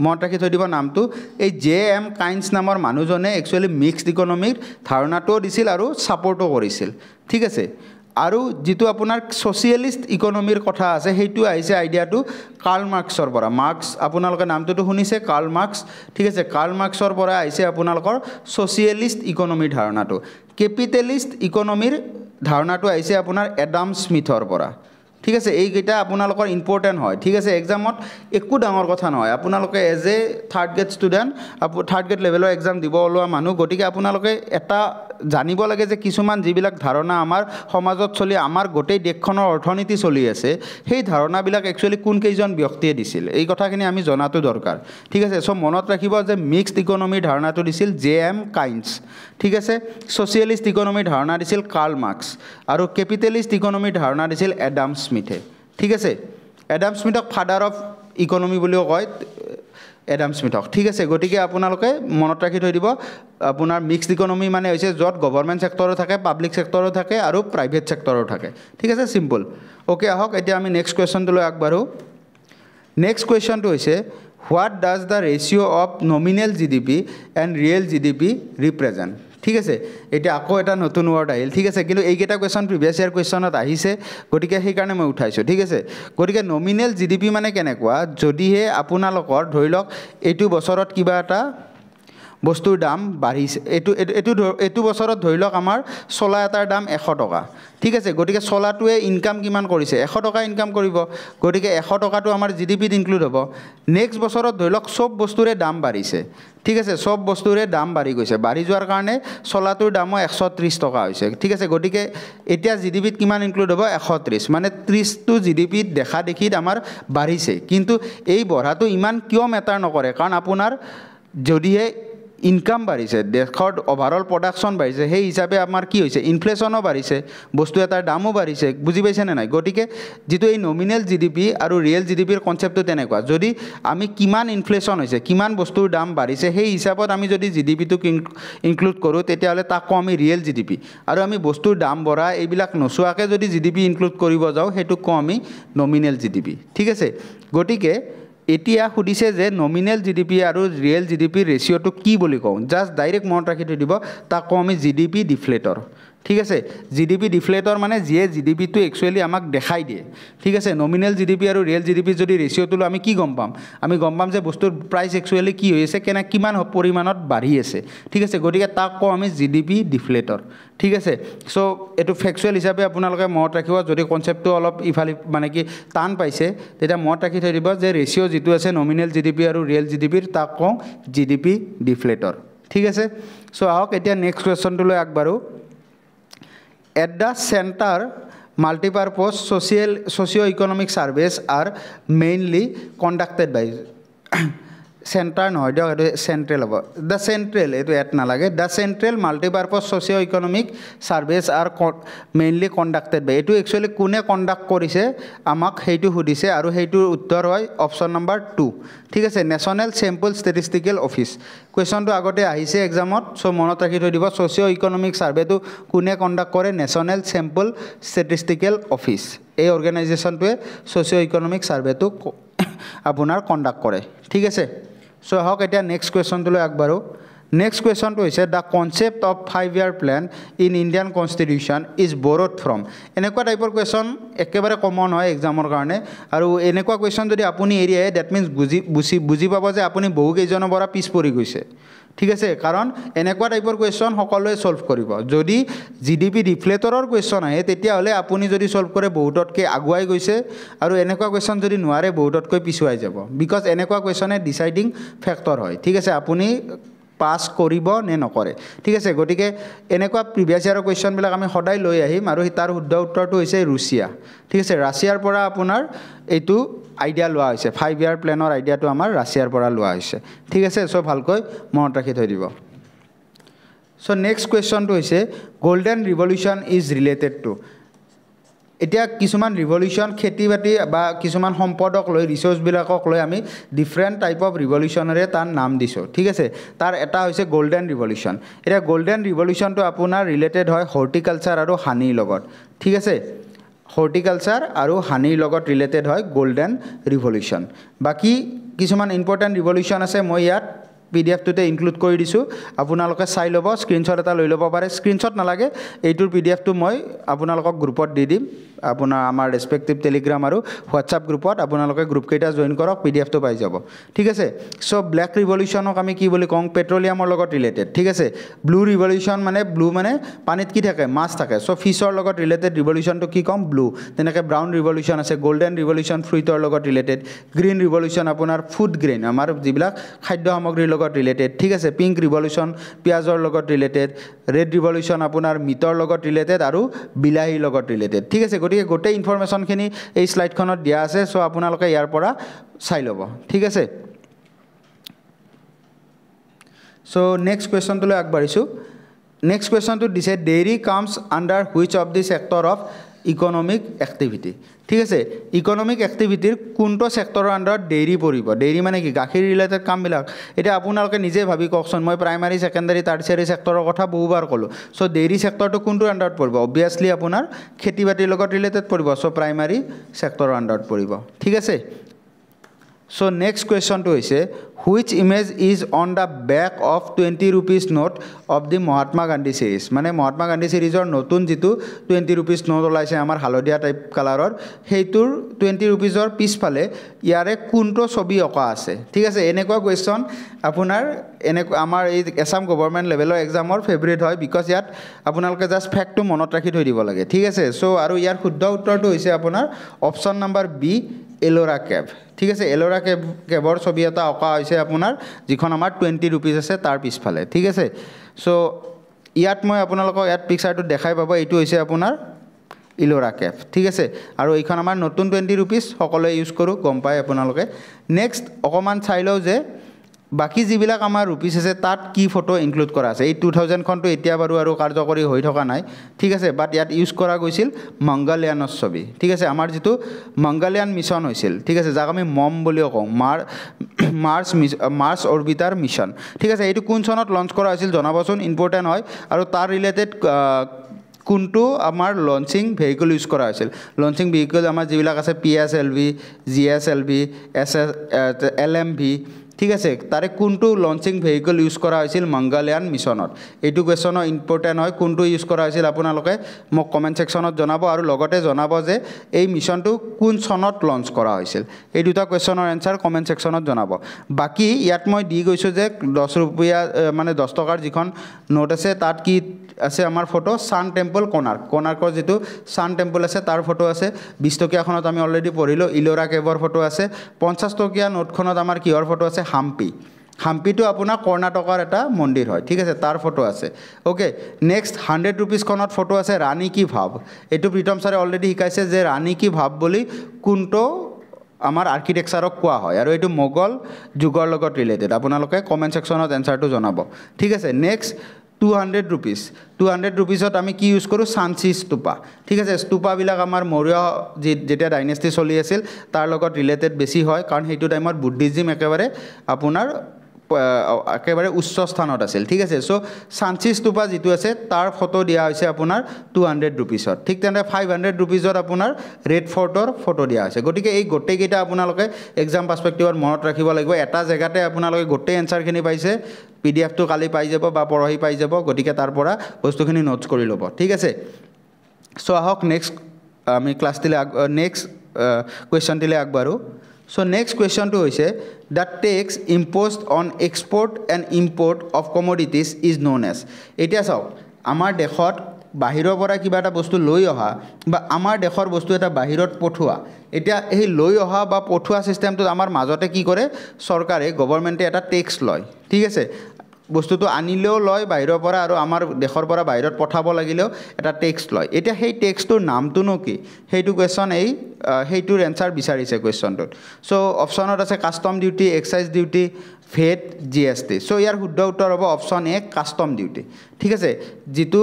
মনত ৰাখি থৈ দিব নামটো এই জে.এম. কাইন্স নামৰ মানুহজনে একচুয়ালি মিক্সড ইকনমিৰ ধাৰণাটো দিছিল আৰু সাপোৰ্টও কৰিছিল ঠিক আছে আৰু যেটো আপোনাৰ সোশিয়েলিষ্ট ইকনমিৰ কথা আছে হেতু আহিছে আইডিয়াটো কাৰ্ল মাৰ্কসৰ পৰা মাৰ্কস আপোনালোকে নামটো শুনিছে কাৰ্ল মাৰ্কস ঠিক আছে কাৰ্ল মাৰ্কসৰ পৰা আহিছে আপোনালোকৰ সোশিয়েলিষ্ট ইকনমিৰ ধাৰণাটো কেপিটেলিষ্ট ইকনমিৰ ধাৰণাটো আহিছে আপোনাৰ এডাম স্মিথৰ পৰা ঠিক আছে এই গিটা আপোনালোকৰ ইম্পৰ্টেন্ট হয় ঠিক আছে এক্সামত একো ডাঙৰ কথা নহয় আপোনালোকে as a third grade student third grade লেভেলৰ এক্সাম দিব ওলোৱা মানুহ গটিকে আপোনালোকে এটা জানিব লাগে যে কিছুমান যিবিলাক ধাৰণা আমাৰ সমাজত চলি আমাৰ গোটেই দেশখনৰ অৰ্থনীতি চলি আছে সেই ধাৰণাবিলাক একচুয়ালি কোন কেইজন ব্যক্তিয়ে দিছিল এই কথাখিনি আমি জনাটো দৰকাৰ ঠিক আছে সো মনত ৰাখিব যে মিক্সড ইকনমিৰ ধাৰণাটো দিছিল জে.এম. কাইন্স ঠিক আছে সোশিয়েলিষ্ট ইকনমিৰ ধাৰণা দিছিল কাৰ্ল মাৰ্কস আৰু কেপিটেলিষ্ট ইকনমিৰ ধাৰণা দিছিল এডাম স্মিথে ঠিক আছে এডাম স্মিথক ফাদাৰ অফ ইকনমি বুলিও কয় এডাম স্মিথক ঠিক আছে গটিকে আপোনালোকে মনত ৰাখি থৈ দিব আপোনাৰ মিক্সড ইকনমি মানে হৈছে য'ত গভৰ্ণমেণ্ট সেক্টৰো থাকে পাব্লিক সেক্টৰো থাকে আৰু প্ৰাইভেট সেক্টৰো থাকে ঠিক আছে সিম্পল ওকে আহক এতিয়া আমি নেক্সট কোৱেশ্চনটো লৈ আগবাঢ়ো নেক্সট কোৱেশ্চনটো হৈছে what does the ratio' of nominal GDP and real GDP represent ঠিক আছে এটা আকৌ এটা নতুন ওয়াৰ্ড আহিল ঠিক আছে কিন্তু এইকেইটা কোৱেশ্চন প্ৰিভিয়াস ইয়াৰ কোৱেশ্চনত আহিছে গটিকে সেই কাৰণে মই উঠাইছো ঠিক আছে গটিকে নমিনেল জিডিপি মানে কেনেকুৱা যদিহে আপোনালোকৰ ধৰি লওক এইটো বছৰত কিবা এটা বস্তুৰ দাম বাঢ়িছে এটো বছৰত ধৰি লওক আমাৰ চলা এটাৰ দাম 100 টকা ঠিক আছে গটিকে চলাটোৱে ইনকাম কিমান কৰিছে 100 টকা ইনকাম কৰিব গটিকে 100 টকাটো আমাৰ জিডিপিত ইনক্লুড হ'ব নেক্সট বছৰত ধৰি লওক সব বস্তুৰে দাম বাঢ়িছে ঠিক আছে সব বস্তুৰে দাম বাঢ়ি গৈছে বাঢ়ি যোৱাৰ কাৰণে চলাটোৰ দামো 130 টকা হৈছে ঠিক আছে গটিকে এতিয়া জিডিপিত কিমান ইনক্লুড হ'ব 130 মানে 30 টো জিডিপিত দেখা দেখিত আমাৰ বাঢ়িছে কিন্তু এই বঢ়াটো ইমান কিয় মেটাৰ নকৰে কাৰণ আপোনাৰ যদিহে ইনকাম বাঢ়িছে দেশৰ ওভাৰঅল প্ৰডাকশন বাঢ়িছে সেই হিচাপে আমাৰ কি হৈছে ইনফ্লেশনও বাঢ়িছে বস্তু এটাৰ দামও বাঢ়িছে বুজি পাইছে নে নাই গটিকে যেটো এই নমিনেল জিডিপি আৰু ৰিয়েল জিডিপিৰ কনসেপ্টটো তেনেকুৱা যদি আমি কিমান ইনফ্লেশন হৈছে কিমান বস্তুৰ দাম বাঢ়িছে সেই হিচাপত আমি যদি জিডিপিটো ইনক্লুড কৰো তেতিয়াহলে তাক আমি ৰিয়েল জিডিপি আৰু আমি বস্তুৰ দাম বঢ়া এইবিলাক নচোৱাকে যদি জিডিপি ইনক্লুড কৰিব যাও হেতু আমি নমিনেল জিডিপি ঠিক আছে গটিকে এতিয়া খুদিছে যে নমিনেল জিডিপি আৰু ৰিয়েল জিডিপিৰ ৰেচিঅ'টো কি বুলি কওঁ জাস্ট ডাইৰেক্ট মনত ৰাখি থৈ দিব তাক আমি জিডিপি ডিফ্লেটৰ ঠিক আছে জিডিপি ডিফ্লেটৰ মানে যিয়ে জিডিপিটো একচুয়ালি আমাক দেখাই দিয়ে ঠিক আছে নমিনেল জিডিপি আৰু ৰিয়েল জিডিপি যদি ৰেচিঅ'টো আমি কি গম পাম আমি গম পাম যে বস্তুৰ প্ৰাইস একচুয়ালি কি হৈ আছে কেনে কিমান পৰিমাণত বাঢ়ি আছে ঠিক আছে গটিকে তাক আমি জিডিপি ডিফ্লেটৰ ঠিক আছে সো এটো ফ্যাকচুয়াল হিচাপে আপোনালোকে মনত ৰাখিব যদি কনসেপ্টটো অলপ ইফালি মানে কি টান পাইছে তেতিয়া মনত ৰাখি থৈ দিব যে ৰেচিঅ' যেটো আছে নমিনেল জিডিপি আৰু ৰিয়েল জিডিপিৰ তাক জিডিপি ডিফ্লেটৰ ঠিক আছে সো আহক এতিয়া নেক্সট কোৱেশ্চনটো লৈ আগবাঢ়ো At the center, multi-purpose socio-economic surveys are mainly conducted by center no central the central the central multi-purpose socio-economic surveys are mainly conducted by etu actually kune conduct korise amak heitu hudise aru heitu uttor hoy option number 2 ঠিক আছে national sample statistical office question to agote ahise exam ot so monot rakhi thoi dibo socio-economic survey to kune conduct kore national sample statistical office এই organization to socio-economic survey to apunar conduct kore ঠিক আছে সো হক এটা নেক্সট কোৱেশ্চন লৈ আগবাঢ়ো নেক্সট কুৱেশ্যনটো হৈছে the concept of 5-year plan in Indian constitution is borrowed from এনেকুৱা টাইপৰ কুৱেশ্যন একেবাৰে কমন হয় এক্সামৰ কাৰণে আৰু এনেকুৱা কুৱেশ্যন যদি আপুনি এৰি আহে ডেট মিনছ বুজি পাব যে আপুনি বহুকেইজনৰ পৰা পিছ পৰি গৈছে ঠিক আছে কাৰণ এনেকুৱা টাইপৰ কুৱেশ্যন সকলোৱে সলভ কৰিব যদি জিডিপি ডিফ্লেটৰৰ কুৱেশ্যন আহে তেতিয়াহ'লে আপুনি যদি সলভ কৰে বহুততকৈ আগুৱাই গৈছে আৰু এনেকুৱা কুৱেশ্যন যদি নোৱাৰে বহুততকৈ পিছুৱাই যাব বিকজ এনেকুৱা কুৱেশ্যনে ডিচাইডিং ফেক্টৰ হয় ঠিক আছে আপুনি পাছ কৰিব নে নকৰে ঠিক আছে গতিকে এনেকুৱা প্ৰিভিয়াছ ইয়াৰৰ কুৱেশ্যনবিলাক আমি সদায় লৈ আহিম আৰু তাৰ শুদ্ধ উত্তৰটো হৈছে ৰুছিয়া ঠিক আছে ৰাছিয়াৰ পৰা আপোনাৰ এইটো আইডিয়া লোৱা হৈছে 5-year প্লেনৰ আইডিয়াটো আমাৰ ৰাছিয়াৰ পৰা লোৱা হৈছে ঠিক আছে চ' ভালকৈ মনত ৰাখি থৈ দিব চ' নেক্সট কুৱেশ্যনটো হৈছে golden revolution is related to এতিয়া কিছুমান ৰিভলিউশ্যন খেতি বাতি বা কিছুমান সম্পদক লৈ ৰিচোৰ্চবিলাকক লৈ আমি ডিফাৰেণ্ট টাইপ অফ ৰিভলিউশ্যনেৰে তাৰ নাম দিছোঁ ঠিক আছে তাৰ এটা হৈছে গোল্ডেন ৰিভলিউশ্যন এতিয়া গোল্ডেন ৰিভলিউশ্যনটো আপোনাৰ ৰিলেটেড হয় হৰ্টিকালচাৰ আৰু হানিৰ লগত ঠিক আছে হৰ্টিকালচাৰ আৰু হানিৰ লগত ৰিলেটেড হয় গোল্ডেন ৰিভলিউশ্যন বাকী কিছুমান ইম্পৰ্টেণ্ট ৰিভলিউশ্যন আছে মই ইয়াত পিডিএফটোতে ইনক্লুড কৰি দিছোঁ আপোনালোকে চাই ল'ব স্ক্ৰীনশ্বট এটা লৈ ল'ব পাৰে স্ক্ৰীনশ্বট নালাগে এইটোৰ পিডিএফটো মই আপোনালোকক গ্ৰুপত দি দিম আপোনাৰ আমাৰ ৰেছপেক্টিভ টেলিগ্ৰাম আৰু হোৱাটছআপ গ্ৰুপত আপোনালোকে গ্ৰুপকেইটা জইন কৰক পিডিএফটো পাই যাব ঠিক আছে চ' ব্লেক ৰিভলিউশ্যনক আমি কি বুলি কওঁ পেট্ৰলিয়ামৰ লগত ৰিলেটেড ঠিক আছে ব্লু ৰিভলিউশ্যন মানে ব্লু মানে পানীত কি থাকে মাছ থাকে চ' ফিছৰ লগত ৰিলেটেড ৰিভলিউশ্যনটো কি ক'ম ব্লু তেনেকৈ ব্ৰাউন ৰিভলিউশ্যন আছে গল্ডেন ৰিভলিউশ্যন ফ্ৰুইটৰ লগত ৰিলেটেড গ্ৰীণ ৰিভলিউশ্যন আপোনাৰ ফুড গ্ৰেইন আমাৰ যিবিলাক খাদ্য সামগ্ৰীৰ লগত ৰিলেটেড ঠিক আছে পিংক ৰিভলিউশ্যন পিঁয়াজৰ লগত ৰিলেটেড ৰেড ৰিভলিউশ্যন আপোনাৰ মিটৰ লগত ৰিলেটেড আৰু বিলাহীৰ লগত ৰিলেটেড ঠিক আছে গতিকে গোটেই ইনফৰমেশ্যনখিনি এই শ্লাইডখনত দিয়া আছে চ' আপোনালোকে ইয়াৰ পৰা চাই ল'ব ঠিক আছে চ' নেক্সট কুৱেশ্যনটোলৈ আগবাঢ়িছোঁ নেক্সট কুৱেশ্যনটো দিছে dairy comes under which of the sector of economic activity ঠিক আছে ইকনমিক এক্টিভিটিৰ কোনটো ছেক্টৰৰ আণ্ডাৰত ডেইৰী পৰিব ডেইৰী মানে কি গাখীৰ ৰিলেটেড কামবিলাক এতিয়া আপোনালোকে নিজে ভাবি কওকচোন মই প্ৰাইমাৰী ছেকেণ্ডাৰী টাৰ্চিয়াৰী ছেক্টৰৰ কথা বহুবাৰ ক'লোঁ চ' ডেইৰী ছেক্টৰটো কোনটোৰ আণ্ডাৰত পৰিব অবভিয়াছলি আপোনাৰ খেতি বাতিৰ লগত ৰিলেটেড পৰিব চ' প্ৰাইমাৰী ছেক্টৰৰ আণ্ডাৰত পৰিব ঠিক আছে চ' নেক্সট কুৱেশ্যনটো হৈছে which image is on the back of 20 rupees note of the Mahatma Gandhi series মানে মহাত্মা গান্ধী ছিৰিজৰ নতুন যিটো 20 rupees নোট ওলাইছে আমাৰ হালধীয়া টাইপ কালাৰৰ সেইটোৰ 20 rupeesৰ পিছফালে ইয়াৰে কোনটো ছবি অঁকা আছে ঠিক আছে এনেকুৱা কুৱেশ্যন আপোনাৰ এনেকুৱা আমাৰ এই এছাম গভৰ্ণমেণ্ট লেভেলৰ এক্সামৰ ফেভৰেট হয় বিকজ ইয়াত আপোনালোকে জাষ্ট ফেক্টটো মনত ৰাখি থৈ দিব লাগে ঠিক আছে চ' আৰু ইয়াৰ শুদ্ধ উত্তৰটো হৈছে আপোনাৰ অপশ্যন নম্বৰ বি এলোৰা কেভ ঠিক আছে এলোৰা কেভৰ ছবি এটা অঁকা হৈছে আপোনাৰ যিখন আমাৰ 20 rupees আছে তাৰ পিছফালে ঠিক আছে চ' ইয়াত মই আপোনালোকক ইয়াত পিকচাৰটো দেখাই পাব এইটো হৈছে আপোনাৰ ইলোৰা কেভ ঠিক আছে আৰু এইখন আমাৰ নতুন 20 rupees সকলোৱে ইউজ কৰোঁ গম পায় আপোনালোকে নেক্সট অকণমান চাই লওঁ যে বাকী যিবিলাক আমাৰ ৰুপিছ আছে তাত কি ফটো ইনক্লুড কৰা আছে এই 2000খনটো এতিয়া বাৰু আৰু কাৰ্যকৰী হৈ থকা নাই ঠিক আছে বাট ইয়াত ইউজ কৰা গৈছিল মংগলয়ানৰ ছবি ঠিক আছে আমাৰ যিটো মংগলয়ান মিছন হৈছিল ঠিক আছে যাক আমি মম বুলিও কওঁ মাৰ্চ অৰ্বিটাৰ মিছন ঠিক আছে এইটো কোন চনত লঞ্চ কৰা হৈছিল জনাবচোন ইম্পৰ্টেণ্ট হয় আৰু তাৰ ৰিলেটেড কোনটো আমাৰ লঞ্চিং ভেহিকল ইউজ কৰা হৈছিল লঞ্চিং ভেহিকল আমাৰ যিবিলাক আছে PSLV GSLV LMV ঠিক আছে তাৰে কোনটো লঞ্চিং ভেহিকল ইউজ কৰা হৈছিল মংগলয়ান মিছনত এইটো কুৱেশ্যনৰ ইম্পৰ্টেণ্ট হয় কোনটো ইউজ কৰা হৈছিল আপোনালোকে মোক কমেণ্ট ছেকশ্যনত জনাব আৰু লগতে জনাব যে এই মিছনটো কোন চনত লঞ্চ কৰা হৈছিল এই দুটা কুৱেশ্যনৰ এনচাৰ কমেণ্ট ছেকশ্যনত জনাব বাকী ইয়াত মই দি গৈছোঁ যে 10 rupees মানে 10 টকাৰ যিখন নোট আছে তাত কি আছে আমাৰ ফটো ছান টেম্পল কোণাৰ্কৰ যিটো ছান টেম্পল আছে তাৰ ফটো আছে 20 টকীয়াখনত আমি অলৰেডি পঢ়িলোঁ ইলোৰা কেভৰ ফটো আছে 50 টকীয়া নোটখনত আমাৰ কিহৰ ফটো আছে হাম্পিটো আপোনাৰ কৰ্ণাটকৰ এটা মন্দিৰ হয় ঠিক আছে তাৰ ফটো আছে ওকে নেক্সট 100 rupeesখনত ফটো আছে ৰাণী কি ভাৱ এইটো প্ৰীতম ছাৰে অলৰেডি শিকাইছে যে ৰাণী কি ভাৱ বুলি কোনটো আমাৰ আৰ্কিটেকচাৰক কোৱা হয় আৰু এইটো মোগল যুগৰ লগত ৰিলেটেড আপোনালোকে কমেণ্ট ছেকশ্যনত এনচাৰটো জনাব ঠিক আছে নেক্সট 200 rupeesত আমি কি ইউজ কৰোঁ চাঞ্চি স্তূপা ঠিক আছে স্তূপাবিলাক আমাৰ মৌৰ্য যেতিয়া ডাইনেষ্টি চলি আছিল তাৰ লগত ৰিলেটেড বেছি হয় কাৰণ সেইটো টাইমত বুদ্ধিজিম একেবাৰে আপোনাৰ একেবাৰে উচ্চ স্থানত আছিল ঠিক আছে সো সাঞ্চি স্তূপা যেটো আছে তাৰ ফটো দিয়া হৈছে আপোনাৰ 200 रुपीसত ঠিক তেনে 500 रुपीसত আপোনাৰ ৰেড ফৰ্টৰ ফটো দিয়া হৈছে গটিকে এই গোটেই কেইটা আপোনালোকে এক্সাম পাৰ্সপেক্টিভত মনত ৰাখিব লাগিব এটা জায়গাতে আপোনালোকে গোটেই এনসাৰখিনি পাইছে পিডিএফ টো কালি পাই যাব বা পৰহি পাই যাব গটিকে তাৰ পৰা বস্তুখিনি নোটছ কৰি ল'ব ঠিক আছে সো আহক নেক্সট আমি ক্লাস দিলে নেক্সট কোৱেশ্চন দিলে আগবাৰো So next question to hoise the tax imposed on export and import of commodities is known as etia saw amar dekhot bahiro pora kiba eta bostu loi oha ba amar dekhor bostu eta bahirot pothua etia ei loi oha ba pothua system to amar majote ki kore sarkare government e eta tax loy thik ase বস্তুটো আনিলেও লয় বাহিৰৰ পৰা আৰু আমাৰ দেশৰ পৰা বাহিৰত পঠাব লাগিলেও এটা টেক্স লয় এতিয়া সেই টেক্সটোৰ নামটো নো কি হেইটো কোৱেশ্চন এই হেইটোৰ এনসাৰ বিচাৰিছে কোৱেশ্চনটোত সো অপচনত আছে কাস্টম ডিউটি এক্সাইজ ডিউটি ভেট জিএসটি সো ইয়াৰ শুদ্ধ উত্তৰ হ'ব অপচন এ কাস্টম ডিউটি ঠিক আছে যেটো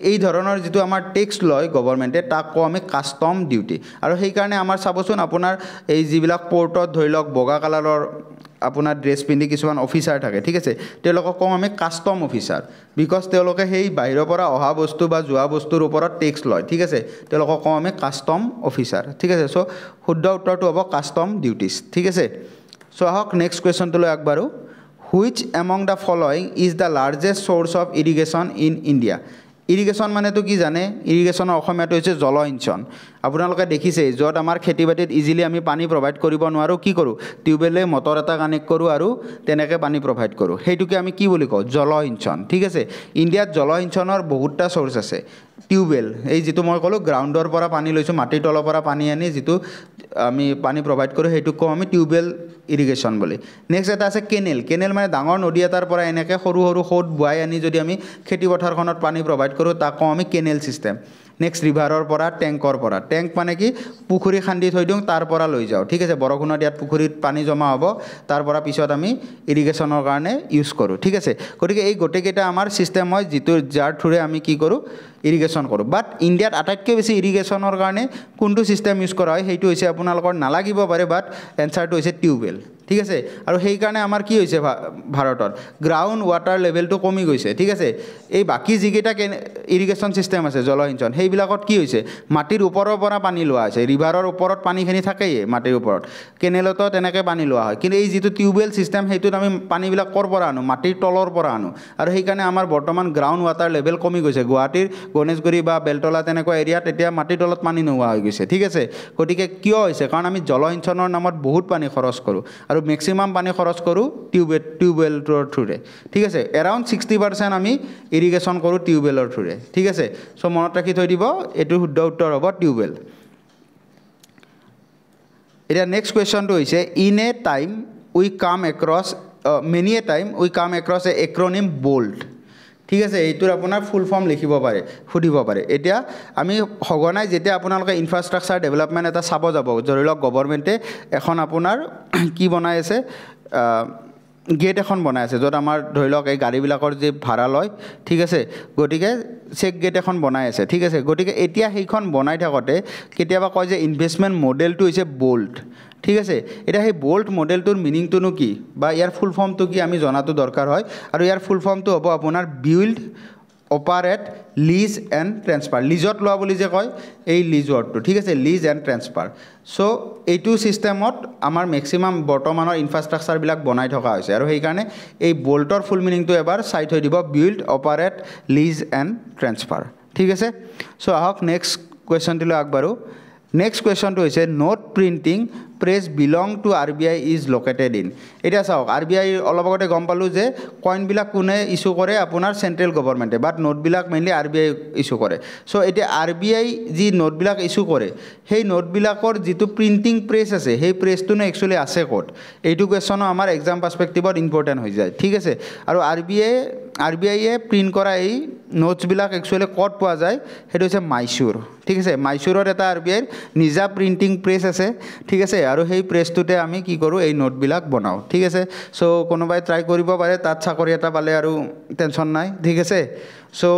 এই ধৰণৰ যেটো আমাৰ টেক্স লয় গভৰ্নমেন্টে তাক কও আমি কাস্টম ডিউটি আৰু সেই কাৰণে আমাৰ চাবচোন আপোনাৰ এই যিবিলাক পোৰ্টত ধৰিলক বগা কালাৰৰ আপোনাৰ ড্ৰেছ পিন্ধি কিছুমান অফিচাৰ থাকে ঠিক আছে তেওঁলোকক কম আমি কাস্টম অফিচাৰ বিকজ তেওঁলোকে সেই বাহিৰৰ পৰা অহা বস্তু বা যোৱা বস্তুৰ ওপৰত টেক্স লয় ঠিক আছে তেওঁলোকক কম আমি কাস্টম অফিচাৰ ঠিক আছে সো শুদ্ধ উত্তৰটো হ'ব কাস্টম ডিউটিজ ঠিক আছে সো আহক নেক্সট কোৱেশ্চন তো লৈ আগবাৰো which among the following is the largest source of irrigation in India irrigation মানে তো কি জানে ইৰিগেশ্যনৰ অসমীয়াটো হৈছে জলসিঞ্চন আপোনালোকে দেখিছে যত আমাৰ খেতিবাটিত ইজিলি আমি পানী প্ৰভাইড কৰিব নোৱাৰো কি কৰো টিউবেলে মটৰ এটা কানেক্ট কৰো আৰু তেনেকে পানী প্ৰভাইড কৰো হেইটোকে আমি কি বুলি কও জলসিঞ্চন ঠিক আছে ইণ্ডিয়াত জলসিঞ্চনৰ বহুতটা সোৰ্স আছে টিউবেল এই যেটো মই কলো গ্ৰাউণ্ডৰ পৰা পানী লৈছো মাটিৰ তলৰ পৰা পানী আনি যেটো আমি পানী প্ৰভাইড কৰো হেইটো কও আমি টিউবেল ইৰিগেশ্যন বুলি নেক্সট এটা আছে কেনেল মানে ডাঙৰ নদী এটাৰ পৰা এনেকে সৰু সৰু খোদ বুৱাই আনি যদি আমি খেতি পথাৰখনত পানী প্ৰভাইড কৰো তাক কও আমি কেনেল সিস্টেম নেক্সট ৰিভাৰৰ পৰা ট্যাঙ্কৰ পৰা ট্যাঙ্ক মানে কি পুখুৰী খান্দি থৈ দিওঁ তাৰ পৰা লৈ যাও ঠিক আছে বৰষুণত ইয়াত পুখুৰীত পানী জমা হ'ব তাৰ পৰা পিছত আমি ইৰিগেশ্যনৰ কাৰণে ইউজ কৰো ঠিক আছে গতিকে এই গোটেইকেইটা আমাৰ সিস্টেম হয় যেটো যাৰ থ্ৰুৰে আমি কি কৰো ইৰিগেশ্যন কৰো বাট ইণ্ডিয়াত আটাইতকৈ বেছি ইৰিগেশ্যনৰ কাৰণে কোনটো সিস্টেম ইউজ কৰা হয় হেইটো হৈছে আপোনালোকৰ নালাগিব পাৰে বাট এনসাৰটো হৈছে টিউবেল ঠিক আছে আৰু সেই কাৰণে আমাৰ কি হৈছে ভাৰতত গ্ৰাউণ্ড ওয়াটাৰ লেভেলটো কমি গৈছে ঠিক আছে এই বাকি যিকেইটা ইৰিগেশ্যন সিস্টেম আছে জলসিঞ্চন সেইবিলাকত কি হৈছে মাটিৰ ওপৰৰ পৰা পানী লোৱা আছে ৰিভাৰৰ ওপৰত পানীখিনি থাকেই মাটিৰ ওপৰত কেনেলতো তেনেকৈ পানী লোৱা হয় কিন্তু এই যিটো টিউবেল সিস্টেম হেইটোত আমি পানীবিলাক কৰ পৰা আনো মাটিৰ তলৰ পৰা আনো আৰু সেই কাৰণে আমাৰ বৰ্তমান গ্ৰাউণ্ড ওয়াটাৰ লেভেল কমি গৈছে গুৱাহাটীৰ গণেশগুৰি বা বেলতলা তেনেকুৱা এৰিয়াত এতিয়া মাটিৰ তলত পানী নোহোৱা হৈ গৈছে ঠিক আছে গতিকে কিয় হৈছে কাৰণ আমি জলসিঞ্চনৰ নামত বহুত পানী খৰচ কৰো আৰু ম্যাক্সিমাম পানী খৰচ কৰো টিউবেলৰ থ্ৰুৰে ঠিক আছে এৰাউণ্ড 60% আমি ইৰিগেশ্যন কৰো টিউবেলৰ থ্ৰুৰে ঠিক আছে সো মনত ৰাখি থৈ দিব এটো শুদ্ধ উত্তৰ হ'ব টিউবেল এটা নেক্সট কোৱেশ্চনটো হৈছে in a time we come across many a time we come across A এক্ৰনিম bolt ঠিক আছে এইটোৰ আপোনাৰ ফুল ফৰ্ম লিখিব পাৰে ফুটিব পাৰে এতিয়া আমি হগনাই যেতিয়া আপোনালোকে ইনফ্ৰাষ্ট্ৰাকচাৰ ডেভেলপমেন্ট এটা চাব যাব জৰিলক গভৰ্নমেন্টে এখন আপোনাৰ কি বনাই আছে গেট এখন বনাই আছে যত আমাৰ ধৰিলক এই গাড়ীবিলাকৰ যে ভাড়া লয় ঠিক আছে গটিকে চেক গেট এখন বনাই আছে ঠিক আছে গটিকে এতিয়া সেইখন বনাই থাকতে কেতিয়াবা কয় যে ইনভেষ্টমেন্ট মডেলটো হৈছে বোল্ট ঠিক আছে এটা সেই বোল্ট মডেলটোৰ মিনিংটো নো কি বা ইয়াৰ ফুল ফৰ্মটো কি আমি জনাটো দৰকাৰ হয় আৰু ইয়াৰ ফুল ফৰ্মটো হ'ব আপোনাৰ build operate lease and transfer লিজত লোৱা বুলি যে কয় এই লিজ ওয়াৰ্ডটো ঠিক আছে লিজ এণ্ড ট্ৰান্সফাৰ সো এইটো সিস্টেমত আমাৰ ম্যাক্সিমাম বৰ্তমানৰ ইনফ্ৰাষ্ট্ৰাকচাৰ বিলাক বনাই থকা হৈছে আৰু সেই কাৰণে এই বোল্টৰ ফুল মিনিংটো এবাৰ চাই থৈ দিব build operate lease and transfer ঠিক আছে সো আহক নেক্সট কোৱেশ্চনটো আগবাৰো নেক্সট কোৱেশ্চনটো হৈছে note printing press belong to RBI is located in এটা চাওক আৰবিআই অলপ আগতে গম পালো যে কইন বিলাক কোনে ইস্যু কৰে আপোনাৰ সেন্ট্ৰেল গভৰ্নমেন্টে বাট নোট বিলাক মেইনলি আৰবিআই ইস্যু কৰে সো এটা আৰবিআই যি নোট বিলাক ইস্যু কৰে সেই নোট বিলাকৰ যেটো প্ৰিন্টিং প্ৰেছ আছে সেই প্ৰেছটো নে একচুয়ালি আছে ক'ত এইটো কোৱেশ্চন আমাৰ এক্সাম পাৰ্সপেক্টিভত ইম্পৰ্টেন্ট হৈ যায় ঠিক আছে আৰু আৰবিআই এ প্ৰিন্ট কৰা এই নোটস বিলাক একচুয়ালি ক'ত পোৱা যায় হেটো হৈছে মাইসুৰ ঠিক আছে মাইসুৰৰ এটা আৰবিআই নিজা প্ৰিন্টিং প্ৰেছ আছে ঠিক আছে আৰু সেই প্ৰেছটোতে আমি কি কৰো এই নোট বিলাক বনাও ঠিক আছে সো কোনোবাই ট্ৰাই কৰিব পাৰে তাত চাকৰি এটা পালে আৰু টেনচন নাই ঠিক আছে সো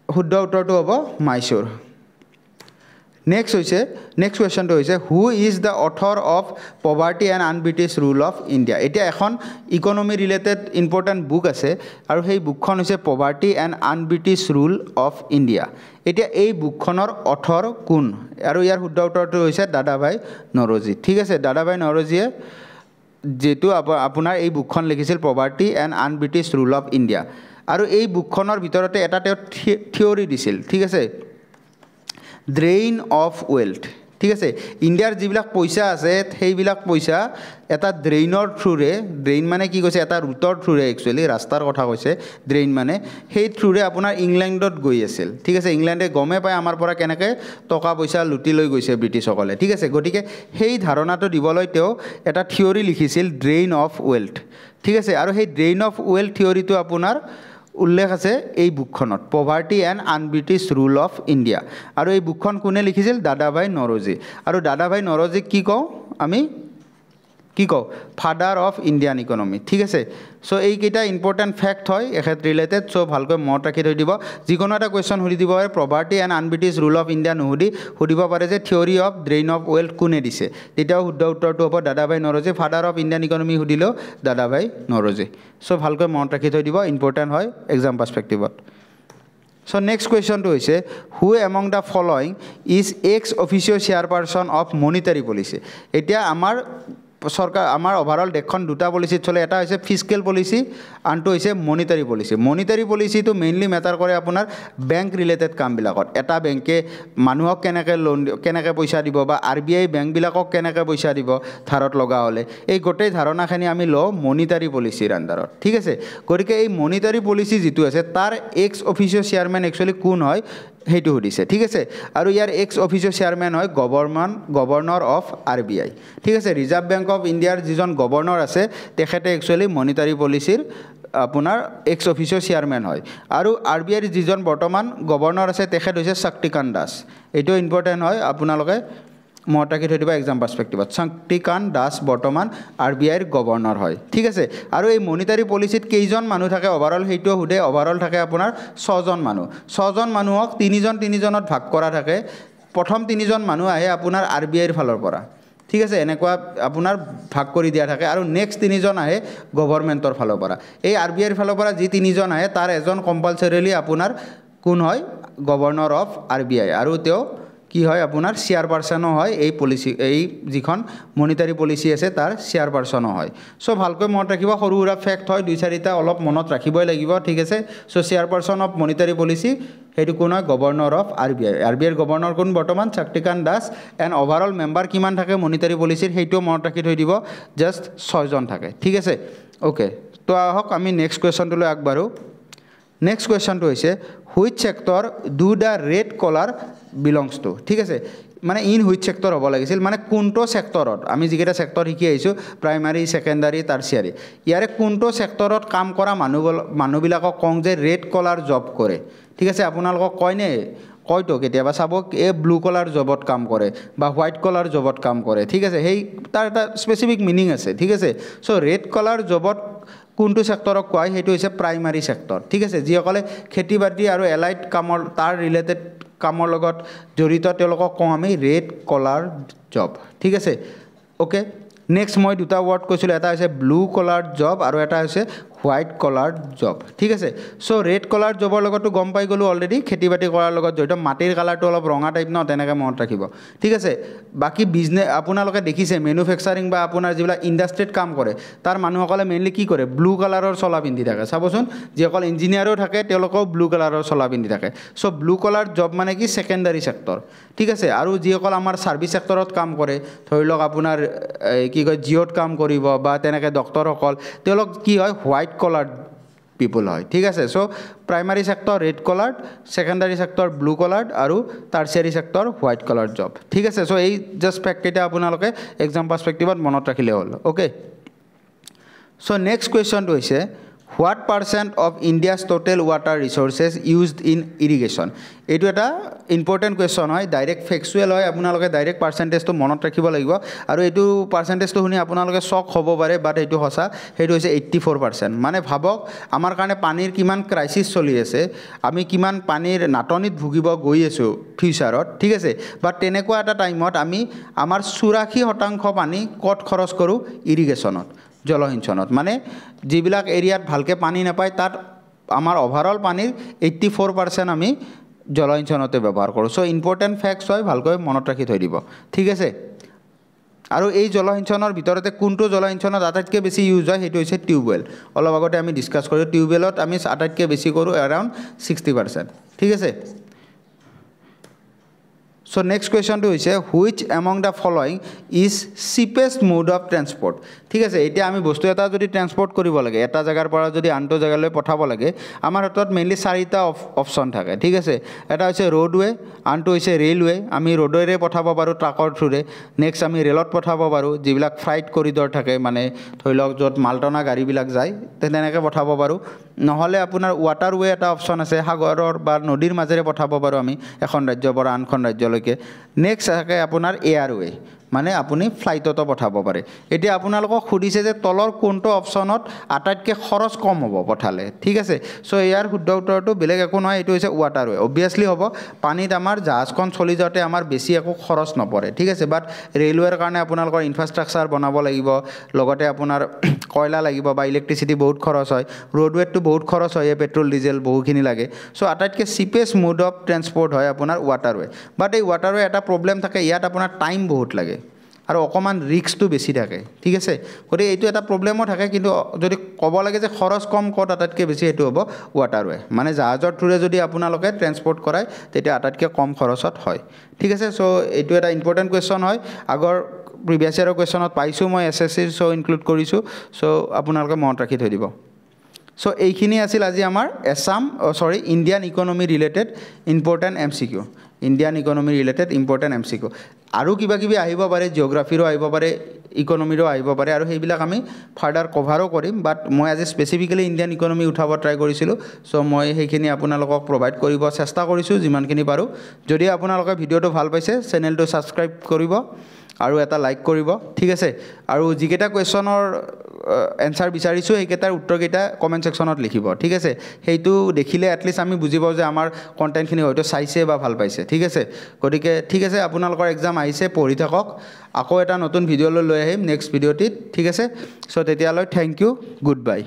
শুদ্ধ উত্তৰটো হ'ব মাইসুৰ নেক্সট কুৱেশ্যনটো হৈছে who is the author of poverty and un-British rule of India এতিয়া এখন ইকনমি ৰিলেটেড ইম্পৰ্টেণ্ট বুক আছে আৰু সেই বুকখন হৈছে poverty and un-British rule of India এতিয়া এই বুকখনৰ অথৰ কোন আৰু ইয়াৰ শুদ্ধ উত্তৰটো হৈছে দাদাভাই নৰজী ঠিক আছে দাদাভাই নৰজীয়ে যেটো আপোনাৰ এই বুকখন লিখিছিল poverty and un-British rule of India আৰু এই বুকখনৰ ভিতৰতে এটা তেওঁ থিয়ৰি দিছিল ঠিক আছে ড্ৰেইন অফ ৱেল্থ ঠিক আছে ইণ্ডিয়াৰ যিবিলাক পইচা আছে সেইবিলাক পইচা এটা ড্ৰেইনৰ থ্ৰুৰে ড্ৰেইন মানে কি কৈছে এটা ৰুটৰ থ্ৰুৰে একচুৱেলি ৰাস্তাৰ কথা কৈছে ড্ৰেইন মানে সেই থ্ৰুৰে আপোনাৰ ইংলেণ্ডত গৈ আছিল ঠিক আছে ইংলেণ্ডে গমে পায় আমাৰ পৰা কেনেকৈ টকা পইচা লুটি লৈ গৈছে ব্ৰিটিছসকলে ঠিক আছে গতিকে সেই ধাৰণাটো দিবলৈ তেওঁ এটা থিয়ৰি লিখিছিল ড্ৰেইন অফ ৱেল্থ ঠিক আছে আৰু সেই ড্ৰেইন অফ ৱেল্থ থিয়ৰিটো আপোনাৰ উল্লেখ আছে এই বুকখনত poverty and un-British rule of India আৰু এই বুকখন কোনে লিখিছিল দাদাভাই নৰজী আৰু দাদাভাই নৰজীক কি কওঁ আমি কি কওঁ ফাদাৰ অফ ইণ্ডিয়ান ইকনমি ঠিক আছে চ' এইকেইটা ইম্পৰ্টেণ্ট ফেক্ট হয় এখেত ৰিলেটেড চ' ভালকৈ মনত ৰাখি থৈ দিব যিকোনো এটা কুৱেশ্যন সুধি দিব পাৰে poverty and un-British rule of India নুসুধি সুধিব পাৰে যে theory of drain of wealth কোনে দিছে তেতিয়াও শুদ্ধ উত্তৰটো হ'ব Dadabhai Naoroji father of Indian economy সুধিলেও দাদাভাই নৰজী চ' ভালকৈ মনত ৰাখি থৈ দিব ইম্পৰ্টেণ্ট হয় এক্সাম পাৰ্চপেক্টিভত চ' নেক্সট কুৱেশ্যনটো হৈছে who among the following is x official chairperson of monetary policy এতিয়া আমাৰ চৰকাৰ আমাৰ অভাৰঅল দেশখন দুটা পলিচিত চলে এটা হৈছে ফিস্কেল পলিচি আনটো হৈছে মনিটাৰী পলিচিটো মেইনলি মেটাৰ কৰে আপোনাৰ বেংক ৰিলেটেড কামবিলাকত এটা বেংকে মানুহক কেনেকৈ লোন কেনেকৈ পইচা দিব বা RBI বেংকবিলাকক কেনেকৈ পইচা দিব ধাৰত লগা হ'লে এই গোটেই ধাৰণাখিনি আমি লওঁ মনিটাৰী পলিচিৰ আণ্ডাৰত ঠিক আছে গতিকে এই মনিটাৰী পলিচি যিটো আছে তাৰ এক্স অফিচিয়েল চেয়াৰমেন একচুৱেলি কোন হয় সেইটো সুধিছে ঠিক আছে আৰু ইয়াৰ এক্স অফিচিয়েল চেয়াৰমেন হয় গভৰ্ণৰ অফ RBI ঠিক আছে ৰিজাৰ্ভ বেংক অফ ইণ্ডিয়াৰ যিজন গভৰ্ণৰ আছে তেখেতে একচুৱেলি মনিটাৰী পলিচিৰ আপোনাৰ এক্স অফিচিয়েল চেয়াৰমেন হয় আৰু RBIৰ যিজন বৰ্তমান গভৰ্ণৰ আছে তেখেত হৈছে শক্তিকান্ত দাস এইটো ইম্পৰ্টেণ্ট হয় আপোনালোকে মনত ৰাখি থৈ দিব এক্সাম পাৰ্চপেক্টিভত শক্তিকান্ত দাস বৰ্তমান RBIৰ গভৰ্ণৰ হয় ঠিক আছে আৰু এই মনিটাৰী পলিচিত কেইজন মানুহ থাকে অভাৰঅল সেইটোও সোধে অভাৰঅল থাকে আপোনাৰ 6জন মানুহক তিনিজনত ভাগ কৰা থাকে প্ৰথম 3জন মানুহ আহে আপোনাৰ RBIৰ ফালৰ পৰা ঠিক আছে এনেকুৱা আপোনাৰ ভাগ কৰি দিয়া থাকে আৰু নেক্সট 3জন আহে গভৰ্ণমেণ্টৰ ফালৰ পৰা এই RBIৰ ফালৰ পৰা যি 3জন আহে তাৰ এজন কম্পালচৰিলি আপোনাৰ কোন হয় গভৰ্ণৰ অফ RBI আৰু তেওঁ কি হয় আপোনাৰ চেয়াৰপাৰ্চনো হয় এই পলিচি এই যিখন মনিটাৰী পলিচি আছে তাৰ চেয়াৰপাৰ্চনো হয় চ' ভালকৈ মনত ৰাখিব সৰু সুৰা ফেক্ট হয় 2-4টা অলপ মনত ৰাখিবই লাগিব ঠিক আছে চ' চেয়াৰপাৰ্চন অফ মনিটাৰী পলিচি সেইটো কোন হয় গভৰ্ণৰ অফ RBIৰ গভৰ্ণৰ কোন বৰ্তমান Shaktikanta Das and overall member কিমান থাকে মনিটাৰী পলিচিৰ সেইটোও মনত ৰাখি থৈ দিব জাষ্ট 6জন থাকে ঠিক আছে অ'কে তো আহক আমি নেক্সট কুৱেশ্যনটোলৈ আগবাঢ়ো নেক্সট কুৱেশ্যনটো হৈছে which sector do the red collar belongs to ঠিক আছে মানে ইন হুইচ ছেক্টৰ হ'ব লাগিছিল মানে কোনটো ছেক্টৰত আমি যিকেইটা ছেক্টৰ শিকি আহিছোঁ প্ৰাইমাৰী ছেকেণ্ডাৰী টাৰ্চিয়াৰী ইয়াৰে কোনটো ছেক্টৰত কাম কৰা মানুহবিলাকক কওঁ যে ৰেড কলাৰ জব কৰে ঠিক আছে আপোনালোকক কয়নে কয়তো কেতিয়াবা চাব এই ব্লু কলাৰ জবত কাম কৰে বা হোৱাইট কলাৰ জবত কাম কৰে ঠিক আছে সেই তাৰ এটা স্পেচিফিক মিনিং আছে ঠিক আছে চ' ৰেড কলাৰ জবত কোনটো ছেক্টৰক কয় সেইটো হৈছে প্ৰাইমাৰী ছেক্টৰ ঠিক আছে যিসকলে খেতি বাতি আৰু এলাইড কামৰ তাৰ ৰিলেটেড কামৰ লগত জড়িত তেওঁলোকক কওঁ আমি ৰেড কলাৰ জব ঠিক আছে অ'কে নেক্সট মই দুটা ৱৰ্ড কৈছিলোঁ এটা হৈছে ব্লু কলাৰ জব আৰু এটা হৈছে হোৱাইট কলাৰ জব ঠিক আছে চ' ৰেড কলাৰ জবৰ লগতো গম পাই গ'লোঁ অলৰেডি খেতি বাতি কৰাৰ লগত জড়িত মাটিৰ কালাৰটো অলপ ৰঙা টাইপ ন তেনেকৈ মনত ৰাখিব ঠিক আছে বাকী বিজনেছ আপোনালোকে দেখিছে মেনুফেকচাৰিং বা আপোনাৰ যিবিলাক ইণ্ডাষ্ট্ৰীত কাম কৰে তাৰ মানুহসকলে মেইনলি কি কৰে ব্লু কালাৰৰ চলা পিন্ধি থাকে চাবচোন যিসকল ইঞ্জিনিয়াৰো থাকে তেওঁলোকেও ব্লু কালাৰৰ চলা পিন্ধি থাকে চ' ব্লু কালাৰ জব মানে কি ছেকেণ্ডাৰী ছেক্টৰ ঠিক আছে আৰু যিসকল আমাৰ ছাৰ্ভিচ ছেক্টৰত কাম কৰে ধৰি লওক আপোনাৰ কি কয় জিঅ'ত কাম কৰিব বা তেনেকৈ ডক্টৰসকল তেওঁলোক কি হয় হোৱাইট কলাৰ পিপল হয় ঠিক আছে so' primary sector red collared secondary sector blue collared আৰু tertiary sector white collar job ঠিক আছে চ' এই জাষ্ট ফেক্টকেইটা আপোনালোকে এক্সাম পাৰ্চপেক্টিভত মনত ৰাখিলে হ'ল অ'কে চ' নেক্সট কুৱেশ্যনটো হৈছে What percent of India's total water resources used in irrigation? এইটো এটা ইম্পৰ্টেণ্ট কুৱেশ্যন হয়, ডাইৰেক্ট ফেক্সুৱেল হয়, আপোনালোকে ডাইৰেক্ট পাৰ্চেণ্টেজটো মনত ৰাখিব লাগিব আৰু এইটো পাৰ্চেণ্টেজটো শুনি আপোনালোকে শ্বক হ'ব পাৰে, বাট এইটো সঁচা, সেইটো হৈছে 84%। মানে ভাবক আমাৰ কাৰণে পানীৰ কিমান ক্ৰাইচিছ চলি আছে, আমি কিমান পানীৰ নাটনিত ভুগিব গৈ আছোঁ ফিউচাৰত, ঠিক আছে। বাট তেনেকুৱা এটা টাইমত আমি আমাৰ 84% পানী ক'ত খৰচ কৰোঁ? ইৰিগেশ্যনত, জলসিঞ্চনত। মানে যিবিলাক এৰিয়াত ভালকৈ পানী নাপায় তাত আমাৰ অভাৰঅল পানীৰ 84% আমি জলসিঞ্চনতে ব্যৱহাৰ কৰোঁ। চ' ইম্পৰ্টেণ্ট ফেক্টছ হয়, ভালকৈ মনত ৰাখি থৈ দিব, ঠিক আছে। আৰু এই জলসিঞ্চনৰ ভিতৰতে কোনটো জলসিঞ্চনত আটাইতকৈ বেছি ইউজ হয় সেইটো হৈছে টিউবৱেল। অলপ আগতে আমি ডিছকাছ কৰোঁ, টিউবৱেলত আমি আটাইতকৈ বেছি কৰোঁ এৰাউণ্ড 60%, ঠিক আছে। So next question to is which among the following is cheapest mode of transport? ঠিক আছে, এতিয়া আমি বস্তু এটা যদি ট্ৰান্সপৰ্ট কৰিব লাগে, এটা জায়গাৰ পৰা যদি আনটো জায়গালৈ পঠাব লাগে, আমাৰ হাতত মেইনলি 4টা অপশ্যন থাকে, ঠিক আছে। এটা হৈছে ৰোডৱে, আনটো হৈছে ৰেলৱে, আমি ৰোডেৰে পঠাব পাৰোঁ ট্ৰাকৰ থ্ৰুৰে। নেক্সট আমি ৰেলত পঠাব পাৰোঁ, যিবিলাক ফ্ৰাইট কৰিডৰ থাকে, মানে ধৰি লওক য'ত মালটনা গাড়ীবিলাক যায় তেনেকৈ পঠাব পাৰোঁ। নহ'লে আপোনাৰ ৱাটাৰৱে এটা অপশ্যন আছে, সাগৰৰ বা নদীৰ মাজেৰে পঠাব পাৰোঁ আমি এখন ৰাজ্যৰ পৰা আনখন ৰাজ্যলৈকে। নেক্সট থাকে আপোনাৰ এয়াৰৱে, মানে আপুনি ফ্লাইটতো পঠাব পাৰে। এতিয়া আপোনালোকক সুধিছে যে তলৰ কোনটো অপশ্যনত আটাইতকৈ খৰচ কম হ'ব পঠালে, ঠিক আছে। চ' ইয়াৰ শুদ্ধ উত্তৰটো বেলেগ একো নহয়, এইটো হৈছে ৱাটাৰৱে। অবভিয়াছলি হ'ব, পানীত আমাৰ জাহাজখন চলি যাওঁতে আমাৰ বেছি একো খৰচ নপৰে, ঠিক আছে। বাট ৰেলৱেৰ কাৰণে আপোনালোকৰ ইনফ্ৰাষ্ট্ৰাকচাৰ বনাব লাগিব, লগতে আপোনাৰ কয়লা লাগিব বা ইলেক্ট্ৰিচিটি বহুত খৰচ হয়। ৰোডৱেতটো বহুত খৰচ হয়, পেট্ৰল ডিজেল বহুখিনি লাগে। চ' আটাইতকৈ চিপেষ্ট মোড অফ ট্ৰেন্সপৰ্ট হয় আপোনাৰ ৱাটাৰৱে। বাট এই ৱাটাৰৱে এটা প্ৰব্লেম থাকে, ইয়াত আপোনাৰ টাইম বহুত লাগে আৰু অকণমান ৰিস্কটো বেছি থাকে, ঠিক আছে। গতিকে এইটো এটা প্ৰব্লেমো থাকে, কিন্তু যদি ক'ব লাগে যে খৰচ কম ক'ত আটাইতকৈ বেছি, সেইটো হ'ব ৱাটাৰৱে। মানে জাহাজৰ থ্ৰুৰে যদি আপোনালোকে ট্ৰেন্সপৰ্ট কৰায় তেতিয়া আটাইতকৈ কম খৰচত হয়, ঠিক আছে। চ' এইটো এটা ইম্পৰ্টেণ্ট কুৱেশ্যন হয়, আগৰ প্ৰিভিয়াছ ইয়াৰৰ কুৱেশ্যনত পাইছোঁ মই, SSCৰ চ' ইনক্লুড কৰিছোঁ। চ' আপোনালোকে মনত ৰাখি থৈ দিব। চ' এইখিনি আছিল আজি আমাৰ Indian economy related important MCQ, Indian economy related important MCQ। আৰু কিবা কিবি আহিব পাৰে, জিঅ'গ্ৰাফিৰো আহিব পাৰে, ইকনমিৰো আহিব পাৰে, আৰু সেইবিলাক আমি ফাৰ্ডাৰ কভাৰো কৰিম। বাট মই আজি স্পেচিফিকেলি ইণ্ডিয়ান ইকনমি উঠাব ট্ৰাই কৰিছিলোঁ। চ' মই সেইখিনি আপোনালোকক প্ৰভাইড কৰিব চেষ্টা কৰিছোঁ যিমানখিনি পাৰোঁ। যদি আপোনালোকে ভিডিঅ'টো ভাল পাইছে, চেনেলটো ছাবস্ক্ৰাইব কৰিব আৰু এটা লাইক কৰিব, ঠিক আছে। আৰু যিকেইটা কুৱেশ্যনৰ এনচাৰ বিচাৰিছোঁ সেইকেইটাৰ উত্তৰকেইটা কমেণ্ট ছেকশ্যনত লিখিব, ঠিক আছে। সেইটো দেখিলে এটলিষ্ট আমি বুজি পাওঁ যে আমাৰ কণ্টেণ্টখিনি হয়তো চাইছে বা ভাল পাইছে, ঠিক আছে। গতিকে ঠিক আছে, আপোনালোকৰ এক্সাম আহিছে, পঢ়ি থাকক। আকৌ এটা নতুন ভিডিঅ'লৈ লৈ আহিম নেক্সট ভিডিঅ'টিত, ঠিক আছে। চ' তেতিয়ালৈ থেংক ইউ, গুড বাই।